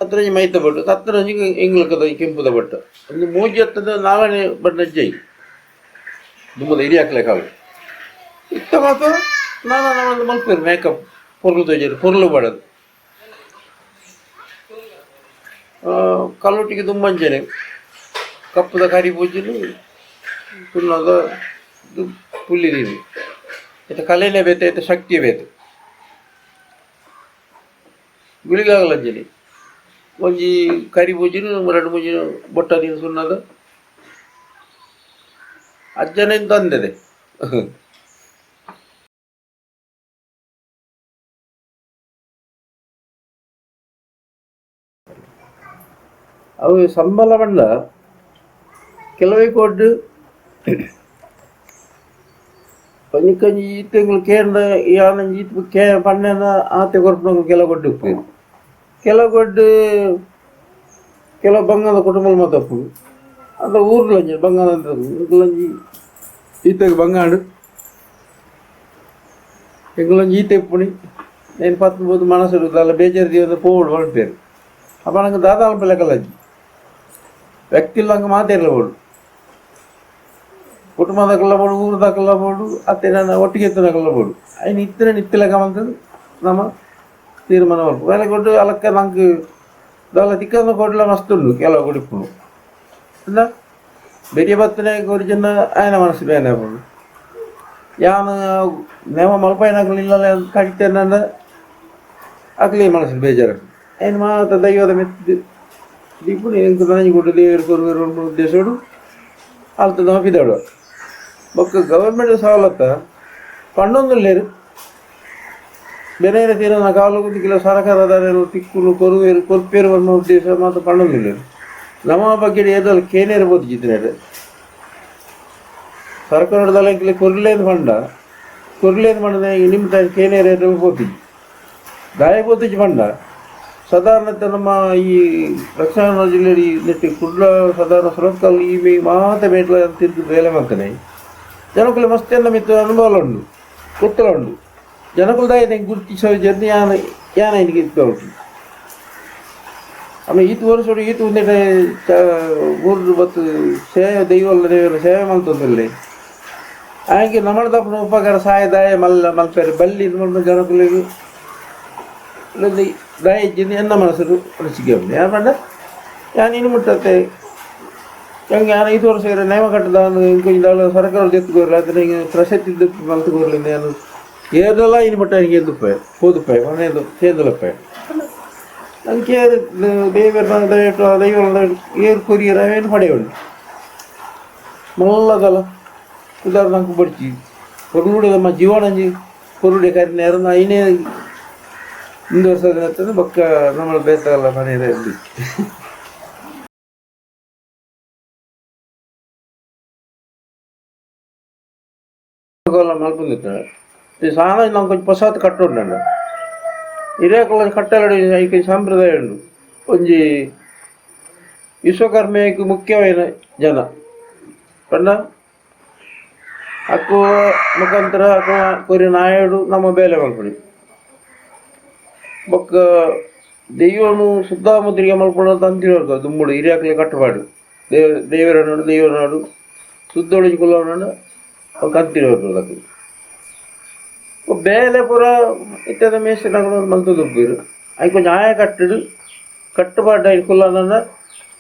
ಹತ್ರ ಮೈತ ಬಟ್ಟು ಹತ್ರ ಎಂಗ್ಲಕ್ಕದ ಕೆಂಪುದ ಬಟ್ಟ ಒಂದು ಮೂಜಿ ಹತ್ತದ ನಾವೇ ಬಣ್ಣ ಜೈ ದುಮ್ಮದ ಹಿರಿ ಹಾಕ್ಲೆ ಕಾಲು ಇತ್ತ ಮಾತ್ರ ನಾನು ಮಲ್ಪೇರು ಮೇಕಪ್ ಪೊರ್ಲು ತೊಯ್ಜರು ಪೊರ್ಲು ಬಡದು ಕಲ್ಲುಟ್ಟಿಗೆ ತುಂಬಂಚನೆ ಕಪ್ಪದ ಕರಿ ಪೂಜೆಲು ಸುಣ್ಣದ ಇದು ಪುಲ್ಲಿದೀವಿ ಇತ ಕಲೆನೇ ಬೇತೆ ಇತ ಶಕ್ತಿ ಬೇತೆ ಗುಳಿಗಾಗಲಂಜಲಿ ಒಂಜಿ ಕರಿ ಬೂಜಿನ 2 ಬೊಟ್ಟ ನೀನು ಸುಣ್ಣದ ಅಜ್ಜನೇನು ತಂದದೆ ಅವು ಸಂಬಳ ಬಂಡ ಕೆಲವೇ ಕೊಟ್ಟು ಪನಿಕಂಜಿ ಈತೆಗಳು ಕೇಂದ್ರ ಯಾನ ಈತ ಕೇ ಪಣ್ಣನ ಆತೆ ಕೊಟ್ಟು ಕೆಲವು ಕೊಟ್ಟು ಕೆಲವು ಬಂಗಾದ ಕುಟುಂಬ ಮಾತಪ್ಪು ಅಂತ ಊರ್ಲಂಜಿ ಬಂಗಾದ ಅಂತ ಊರ್ಲಂಜಿ ಈತೆಗೆ ಬಂಗಾಡು ಎಂಗಳಂಜಿ ಈತೆ ಪುಣಿ నేను 19 మనసుడు అలా బేజారు జీవితం పోవుడు వాళ్ళ అప్పుడు నాకు దాదాపు పిల్లకలజ్జి ವ್ಯಕ್ತಿಲ್ಲಂಗೆ ಮಾತಾಡಲಬೋಡು ಕುಟುಂಬದಕ್ಕಲ್ಲಬೋಡು ಊರದಕ್ಕಲ್ಲಬೋಡು ಅತ್ತೆ ನಾನು ಒಟ್ಟಿಗೆ ಎತ್ತನಕ್ಕಲ್ಲಬೋಡು ಅಯ್ಯ ಇತ್ತನೇ ನಿತ್ತಿಲಕಂತದ್ದು ನಮ್ಮ ತೀರ್ಮಾನ ಮಾಡ್ಬೇಕು వేళ కొట్టు అలక్క నాకు దాని తిక్కన కొట్ల మస్తుండు ಕೆಲವು కొడుకులు అందా ಬೆರಿಯ ಬತ್ತನೆ ಕೊರಿಜನ್ನ ఆయన మనసు ಬೇನಬೋಡು ಯಾನು ನೇಮ ಮಲ್ಪೈನಾಗಲು ಇಲ್ಲ ಕಡಿತೇನಂದ ಅಕ್ಲಿ మనసు ಬೇಜಾರು ఆయన ಮಾತ ದೈವದ ಮೆತ್ತು ఇప్పుడు నేను దాని కూడా దేవుడు కొరు ఉద్దేశుడు వాళ్ళతో దోపిదాడు ఒక్క గవర్నమెంట్ సవాలత్త పండొందులు లేరు ಬೆನೆಯ ತೀರ ಕಾಲು ಕಿಲೋ ಸರಕಾರದಾರರು ತಿಕ್ಕುಲು ಕೊರುವೇರು ಕೊರ್ಪೇರು ಅನ್ನೋ ಉದ್ದೇಶ ಮಾತ್ರ పండొందులు లేరు ನಮ್ಮ ಬಗ್ಗೆ ಏದಲ್ಲಿ ಕೇನೇರು ಬೋದಿದ್ದಿದ್ದಾರೆ ಸರ್ಕಾರದಲ್ಲಿ ಕೊರ್ಲೇದು ಪಂಡ ಕೊರ್ಲೇದು ಪಂಡ ನಿಮ್ಮ ಟೈಮ್ ಕೇನೇರು ಬೋತಿದ್ವಿ ದಾಯ ಬೋತಿಜ್ ಪಂಡ ಸಾಧಾರಣತೆ ನಮ್ಮ ಈ ದಕ್ಷಿಣ ಜಿಲ್ಲೆಯಲ್ಲಿ ನೆಟ್ಟಿ ಕುಡ್ಲ ಸಾಧಾರಣ ಸುರತ್ಕಲ್ ಈ ಮಾತ ಬೇಟ್ಲ ತಿರುಗಿ ಬೇಲೆ ಮಾಡ್ತಾನೆ ಜನಕುಲು ಮಸ್ತೆಲ್ಲ ಮಿತ್ತು ಅನುಭವ ಉಂಡು ಗೊತ್ತಲ ಉಂಡು ಜನಕುಲು ದಾಯ ಗುರುತಿಸೋ ಜರ್ನಿ ಯಾನ ಇದಕ್ಕೆ ಇತ್ತು ಆಮೇಲೆ ಈತ ವರ್ಷ ಈತ ಒಂದೇ ಊರು ಬತ್ತು ಸೇವೆ ದೈವ ಸೇವೆ ಮಾಡ್ತಂದಲ್ಲಿ ಹಾಗೆ ನಮ್ಮದಪ್ಪನ ಉಪಕಾರ ಸಹಾಯ ದಾಯ ಮಲ್ಪೇರು ಬಲ್ಲಿ ಇದು ಜನಕುಲಿಗೆ ದಾಯ ಇದ್ದೀನಿ ಎನ್ನ ಮನಸ್ಸರು ರುಚಿಗೆ ಉಂಟು ಯಾರು ಪಂಡ ಯಾನು ಇನ್ನು ಮುಟ್ಟತ್ತೆ ಹೆಂಗೆ ಯಾರು 5 ವರ್ಷ ನೇಮ ಕಟ್ಟದ ಇಂಕೊಂದು ಸರ್ಕಾರ ಎತ್ತುಕೋರ್ಲ ಅದನ್ನ ಹಿಂಗೆ ಪ್ರಶಸ್ತಿ ಮಲ್ತುಕೋರ್ಲಿಂದ ಏನು ಏರೆಲ್ಲ ಇನ್ನು ಮುಟ್ಟ ಹಿಂಗೆ ಎಂದುಪ್ಪಾಯ ಹೋದುಪ್ಪಾಯ ಮನೆಯದು ಸೇದಲಪ್ಪಾಯ ಅದಕ್ಕೆ ದೇವರ ದೈವ ಏರು ಕೊರಿಯರ ಏನು ಪಡೆಯ ಉಂಟು ಮಲ್ಲದಲ್ಲ ಉದಾಹರಣೆ ಬಡ್ಚಿ ಕೊರುಡೆ ನಮ್ಮ ಜೀವನಂಜಿ ಕೊರುಡೆ ಕರಿನ ಯಾರನ್ನ ಐನೇ ಮುಂದುವರ್ಸೋದಂತಂದ್ರೆ ಬೊಕ್ಕ ನಮ್ಮ ಬೇತಾಗಲ್ಲ ಮನೆಯಲ್ಲಿ ಮಲ್ಪಂದಿರ್ತಾರೆ ಸಾಲ ನಾವು ಕೊಂಚ ಹೊಸತು ಕಟ್ಟುಂಡ ಹಿರಿಯಕಲ್ಲ ಕಟ್ಟಲಡಿ ಐಕ ಸಂಪ್ರದಾಯ ಉಂಡು ಒಂಜಿ ವಿಶ್ವಕರ್ಮೆಗೆ ಮುಖ್ಯమైన ಜನ ಪಂಡ ಅಕ್ಕುವ ಮುಖಾಂತರ ಅಕ್ಕುವ ಕೊರಿ ನಾಯಡು ನಮ್ಮ ಬೇಲೆ ಮಲ್ಪಡಿ ಬೊಕ್ಕ ದೈವನು ಸುದ್ದಾಮುದ್ರಿಗೆ ಮಲ್ಪಡೋದು ಅಂತ ಹೇಳ್ತಾರೆ ದುಮ್ಮುಡು ಹಿರಿಯಾಕಲಿ ಕಟ್ಟಬಾಡು ದೇವರ ನಾಡು ಸುದ್ದೊಳಿಕೊಳ್ಳೋಣ ಅವು ಕಂತಿರೋದು ಅದಕ್ಕೆ ಬೇಲೆ ಪೂರ ಇತ್ಯಾದ ಮೇಸ್ಟರ್ಗಳು ಮಲ್ತದುಬ್ಬಿರು ಅవి కొంచెం ಆಯ ಕಟ್ಟಡು ಕಟ್ಟಬಾರ್ದ ಇಟ್ಕೊಳ್ಳೋಣ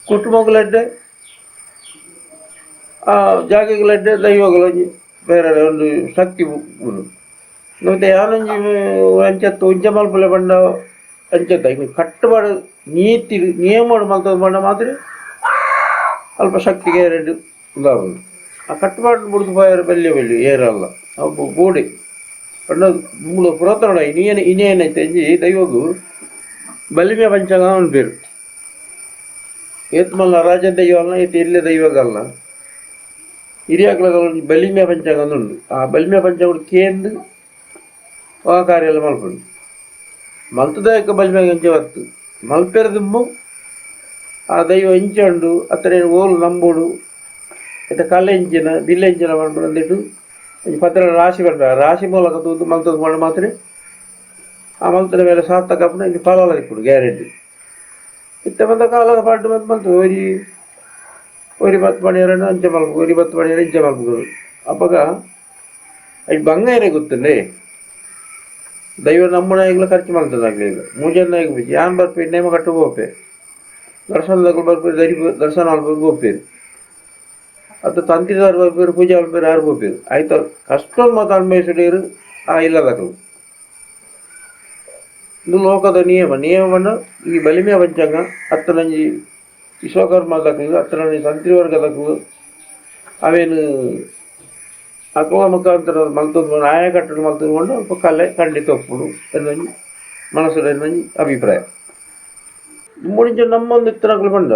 ಕುಟುಂಬಗಳಡ್ಡೆ ಆ ಜಾಗಗಳಡ್ಡೆ ದೈವಗಳು ಬೇರೆ ಒಂದು ಶಕ್ತಿ ಮತ್ತೆ ಯಾನಂಜಿ ಅಂಚತ್ತು ಉಂಚ ಮಲ್ಪಲೆ ಬಂಡ ಅಂಚತ್ತ ಈಗ ಕಟ್ಟಬಾರ್ದು ನೀತಿ ನಿಯಮ ಮಲ್ತದ ಬಂಡ ಮಾತ್ರ ಅಲ್ಪ ಶಕ್ತಿಗೆ 2 ಉದಾಹರಣೆ ಆ ಕಟ್ಟಬಾರ್ದು ಬಿಡ್ದು ಹೋಯಾರ ಬೆಲ್ಲಿ ಏರಲ್ಲ ಅವು ಗೋಡೆ ಪಂಡ ಮೂಲ ಪುರಾತನ ಇನ್ನೇನೈತೆ ಅಂಜಿ ದೈವಗು ಬಲಿಮೆ ಪಂಚಾಂಗ ಅವನ ಬೇರು ಏತ್ ಮಲ್ಲ ರಾಜ ದೈವ ಅಲ್ಲ ಏತ್ ಎಲ್ಲೇ ದೈವಗಲ್ಲ ಹಿರಿಯಾಕಲ ಬಲಿಮೆ ಪಂಚಾಂಗ ಉಂಡು ಆ ಬಲಿಮೆ ಪಂಚಾಂಗ ಕೇಂದ್ರ ಆ ಕಾರ್ಯ ಎಲ್ಲ ಮಲ್ಪಡು ಮಲ್ತದಾಯಕ ಬಲಿಮೆ ಅಂಚೆ ಹೊತ್ತು ಮಲ್ಪೆರದುಂಬು ಆ ದೈವ ಇಂಚೆ ಉಂಡು ಅತ್ರ ಓಲು ನಂಬೋಡು ಆಯ್ತಾ ಕಲ್ಲೆ ಇಂಚಿನ ಬಿಲ್ಲೆ ಇಂಚಿನ ಮಾಡ್ಬಿಡು ಅಂದಿಟ್ಟು ಪತ್ರ ರಾಶಿ ಬರ್ಬೇಕು ರಾಶಿ ಮೂಲಕ ತೂದು ಮಲ್ತದ ಮಾಡಿ ಮಾತ್ರ ಆ ಮಲ್ತದ ಮೇಲೆ ಸಾರ್ಥಕಪ್ಪನ ಇಲ್ಲಿ ಫಲ ಇಪ್ಪಡು ಗ್ಯಾರಂಟಿ ಇತ್ತ ಬಂದ ಕಾಲದ ಪಾಟು ಮತ್ತು ಮಲ್ತದೆ ഒരു 10 മണിവരെ അഞ്ച് മൽപ്പ് ഒരു 10 മണിവരെ അഞ്ച് മൽപ്പുകൾ ಅವಾಗ ಅದು ಬಂಗಾರ ಗೊತ್ತಂಡೆ ದೈವ ನಮ್ಮನೆ ಈಗಲೂ ಖರ್ಚು ಮಾಡ್ತದಾಗಲಿ ಈಗ ಮುಂಜಾನೆ ಆಗಿಬಿಟ್ಟು ಯಾನ್ ಬರ್ಪೇರಿ ನೇಮ ಕಟ್ಟು ಹೋಗ್ಪೇರಿ ದರ್ಶನದಾಗ ಬರ್ಪೇರಿ ದರ್ಶನ ಮಾಡ್ಬೇಕು ಹೋಗ್ಪೇರಿ ಅದು ತಂತ್ರಿದಾರು ಬರ್ಪೇರು ಪೂಜೆ ಬರ್ಪೇರು ಯಾರು ಬರ್ಪೇರು ಆಯ್ತು ಕಷ್ಟೊಂದು ಮಾತು ಅನ್ಭವಿಸಿಡೀರು ಆ ಇಲ್ಲದಕ್ಕಳು ಇದು ಲೋಕದ ನಿಯಮವನ್ನು ಈ ಬಲಿಮೆಯ ಪಂಚಾಂಗ ಹತ್ತರಂಜಿ ವಿಶ್ವಕರ್ಮದಕ್ಕಳು ಹತ್ತರಂಜಿ ತಂತ್ರಿ ವರ್ಗದಕ್ಕಳು ಅವೇನು ಅಕ್ವ ಮುಖಾಂತರ ಮಲ್ತೊಂದು ನಾಯಕಟ್ಟನ್ನು ಮಲ್ತೊಂಡು ಅಲ್ಪ ಕಲೆ ಖಂಡಿತ ಒಪ್ಪುಡು ಎನ್ನೊಂದು ಮನಸ್ಸುಡ ಎನ್ನೊಂದು ಅಭಿಪ್ರಾಯ ಮುಂಚೆ ನಮ್ಮೊಂದು ಇತ್ತನಗಳು ಬಂದ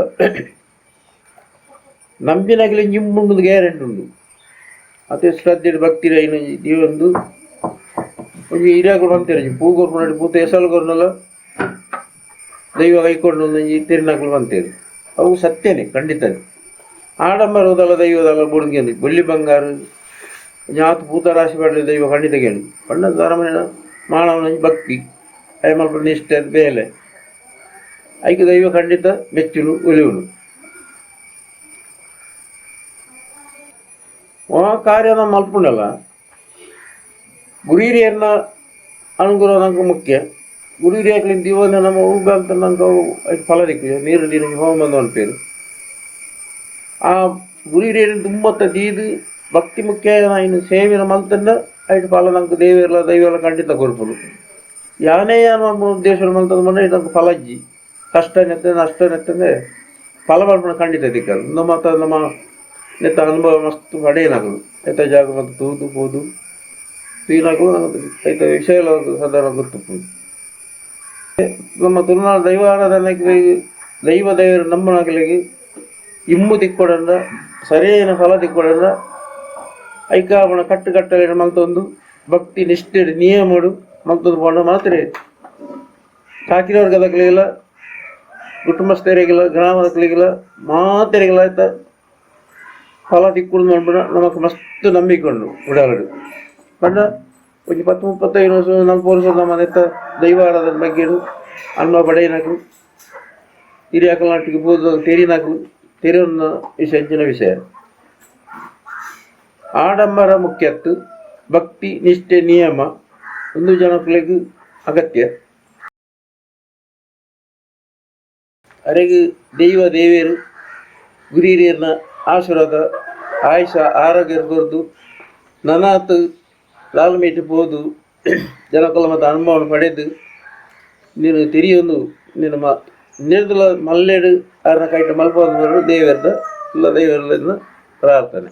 ನಂಬಿನಗಲಿ ಇಂಬುಂಡು ಗ್ಯಾರಂಟಿ ಉಂಡು ಅದೇ ಶ್ರದ್ಧೆ ಭಕ್ತಿ ಒಂದು ಒಂದು ಹಿರಿಯಾಗಳು ಅಂತಾರೆ ಪೂಗೋರು ನೋಡಿ ಪೂತ ಎಸಲ್ಗೋರ್ನೆಲ್ಲ ದೈವ ಕೈಕೊಂಡು ಒಂದೊಂದು ತಿರುನಗಳು ಅಂತಾರೆ ಅವು ಸತ್ಯನೇ ಖಂಡಿತನೇ ಆಡಂಬರದಲ್ಲ ದೈವದಲ್ಲ ಬುಡುಂಗಿ ಬೆಳ್ಳಿ ಬಂಗಾರ ஞாத்து பூத்த ராசி பாடல தெய்வ ಖಂಡಿತ ಕೇಳಿ ಪಂಡದ ಧಾರಮಣ ಮಾನವನ ಭಕ್ತಿ ಅಯ ಮಲ್ಪ ನಿಷ್ಠೆ ಬೇಲೆ ಐಕೆ ದೈವ ಖಂಡಿತ ಮೆಚ್ಚುಲು ಒಲಿಯುಲು ಆ ಕಾರ್ಯನ ಮಲ್ಪುಂಡಲ್ಲ ಗುರಿರಿಯನ್ನ ಅನುಗ್ರಹ ನಂಗೆ ಮುಖ್ಯ ಗುರಿರಿ ಹಾಕ್ಲಿಂದ ಇವನ್ನ ನಮ್ಮ ಹೂಗ ಅಂತ ನಂಗೆ ಫಲ ದಿಕ್ಕು ನೀರಲ್ಲಿ ಹೋಮ ಬಂದು ಅನ್ಪೇರು ಆ ಗುರಿರಿಯನ್ನು ತುಂಬ ತೀದು ಭಕ್ತಿ ಮುಖ್ಯ ಇನ್ನು ಸೇವಿನ ಮಲ್ತಂಡ ಐಟು ಫಲ ನಂಗೆ ದೇವೆಲ್ಲ ದೈವೆಲ್ಲ ಖಂಡಿತ ಕೊರ್ಪುಡು ಯಾನೇ ನಮ್ಮ ಉದ್ದೇಶ ಮಲ್ತದ ಬಂದರೆ ನಂಗೆ ಫಲ ಅಜ್ಜಿ ಕಷ್ಟ ನೆತ್ತಂದ್ರೆ ನಷ್ಟ ನೆತ್ತಂದ್ರೆ ಫಲ ಮಾಡ್ಕೊಂಡು ಖಂಡಿತ ದಿಕ್ಕದು ನಮ್ಮ ನೆತ್ತ ಅನುಭವ ಮಸ್ತ್ ಪಡೆಯನಾಗಲು ಎತ್ತ ಜಾಗ ಮತ್ತು ತೂದು ಹೋದು ತೀನಾಗಲು ನಂಗೆ ಐತ ವಿಷಯ ಸಾಧಾರಣ ಗೊತ್ತುಪ್ಪುದು ನಮ್ಮ ತುಳುನಾಡು ದೈವ ಆರಾಧನೆಗೆ ದೇವರ ನಂಬನಾಗಲಿಗೆ ಇಮ್ಮು ದಿಕ್ಕೊಡಂಡ ಸರಿಯಾದ ಫಲ ದಿಕ್ಕೊಡಂಡ ಐಕಾವಣ ಕಟ್ಟುಕಟ್ಟಲೆ ಮಲ್ತೊಂದು ಭಕ್ತಿ ನಿಷ್ಠೆ ನಿಯಮಡು ಮಲ್ತೊಂದು ಪೋಂಡ ಮಾತ್ರ ಸಾಕಿನವರ್ಗದಕ್ಲಿಗಿಲ್ಲ ಕುಟುಂಬಸ್ಥರಿಗಿಲ್ಲ ಗ್ರಾಮದಕ್ಲಿಗಿಲ್ಲ ಮಾತೆರಿಗಿಲ್ಲ ಆಯ್ತ ಫಲ ದಿಕ್ಕುಡು ನೋಡ್ಬಿಡ ನಮಕ್ ಮಸ್ತ್ ನಂಬಿಕೊಂಡು ಉಡಾಲಡು ಪಂಡ ಒಂದು 10-35 ವರ್ಷ 40 ವರ್ಷ ನಮ್ಮ ನೆತ್ತ ದೈವ ಆರಾಧನೆ ಬಗ್ಗೆ ಅನ್ನ ಬಡೆಯನಾಕು ಹಿರಿಯಾಕಲ ನಾಟಿಗೆ ಬೋದು ತೆರಿನಾಕು ತೆರೆಯನ್ನ ವಿಷಯ ವಿಷಯ ಆಡಂಬರ ಮುಖ್ಯತ್ತು ಭಕ್ತಿ ನಿಷ್ಠೆ ನಿಯಮ ಒಂದು ಜನಗಳಿಗೆ ಅಗತ್ಯ ಅರೆಗೆ ದೈವ ದೇವಿಯರು ಗುರು ಹಿರಿಯರನ್ನ ಆಶೀರ್ವಾದ ಆಯುಷ ಆರೋಗ್ಯ ಕೊರ್ದು ನನಾತ್ ಲಾಲ್ಮೇಟ್ ಹೋದು ಜನಕುಲ ಮತ್ತು ಅನುಭವ ಪಡೆದು ನೀನು ತಿರಿಯೊಂದು ನಿನ್ನ ನಿರ್ದಲ ಮಲ್ಲೆಡು ಅರನ ಕೈಟ ಮಲ್ಪೋದು ದೇವರದ ಇಲ್ಲ ದೈವರನ್ನ ಪ್ರಾರ್ಥನೆ.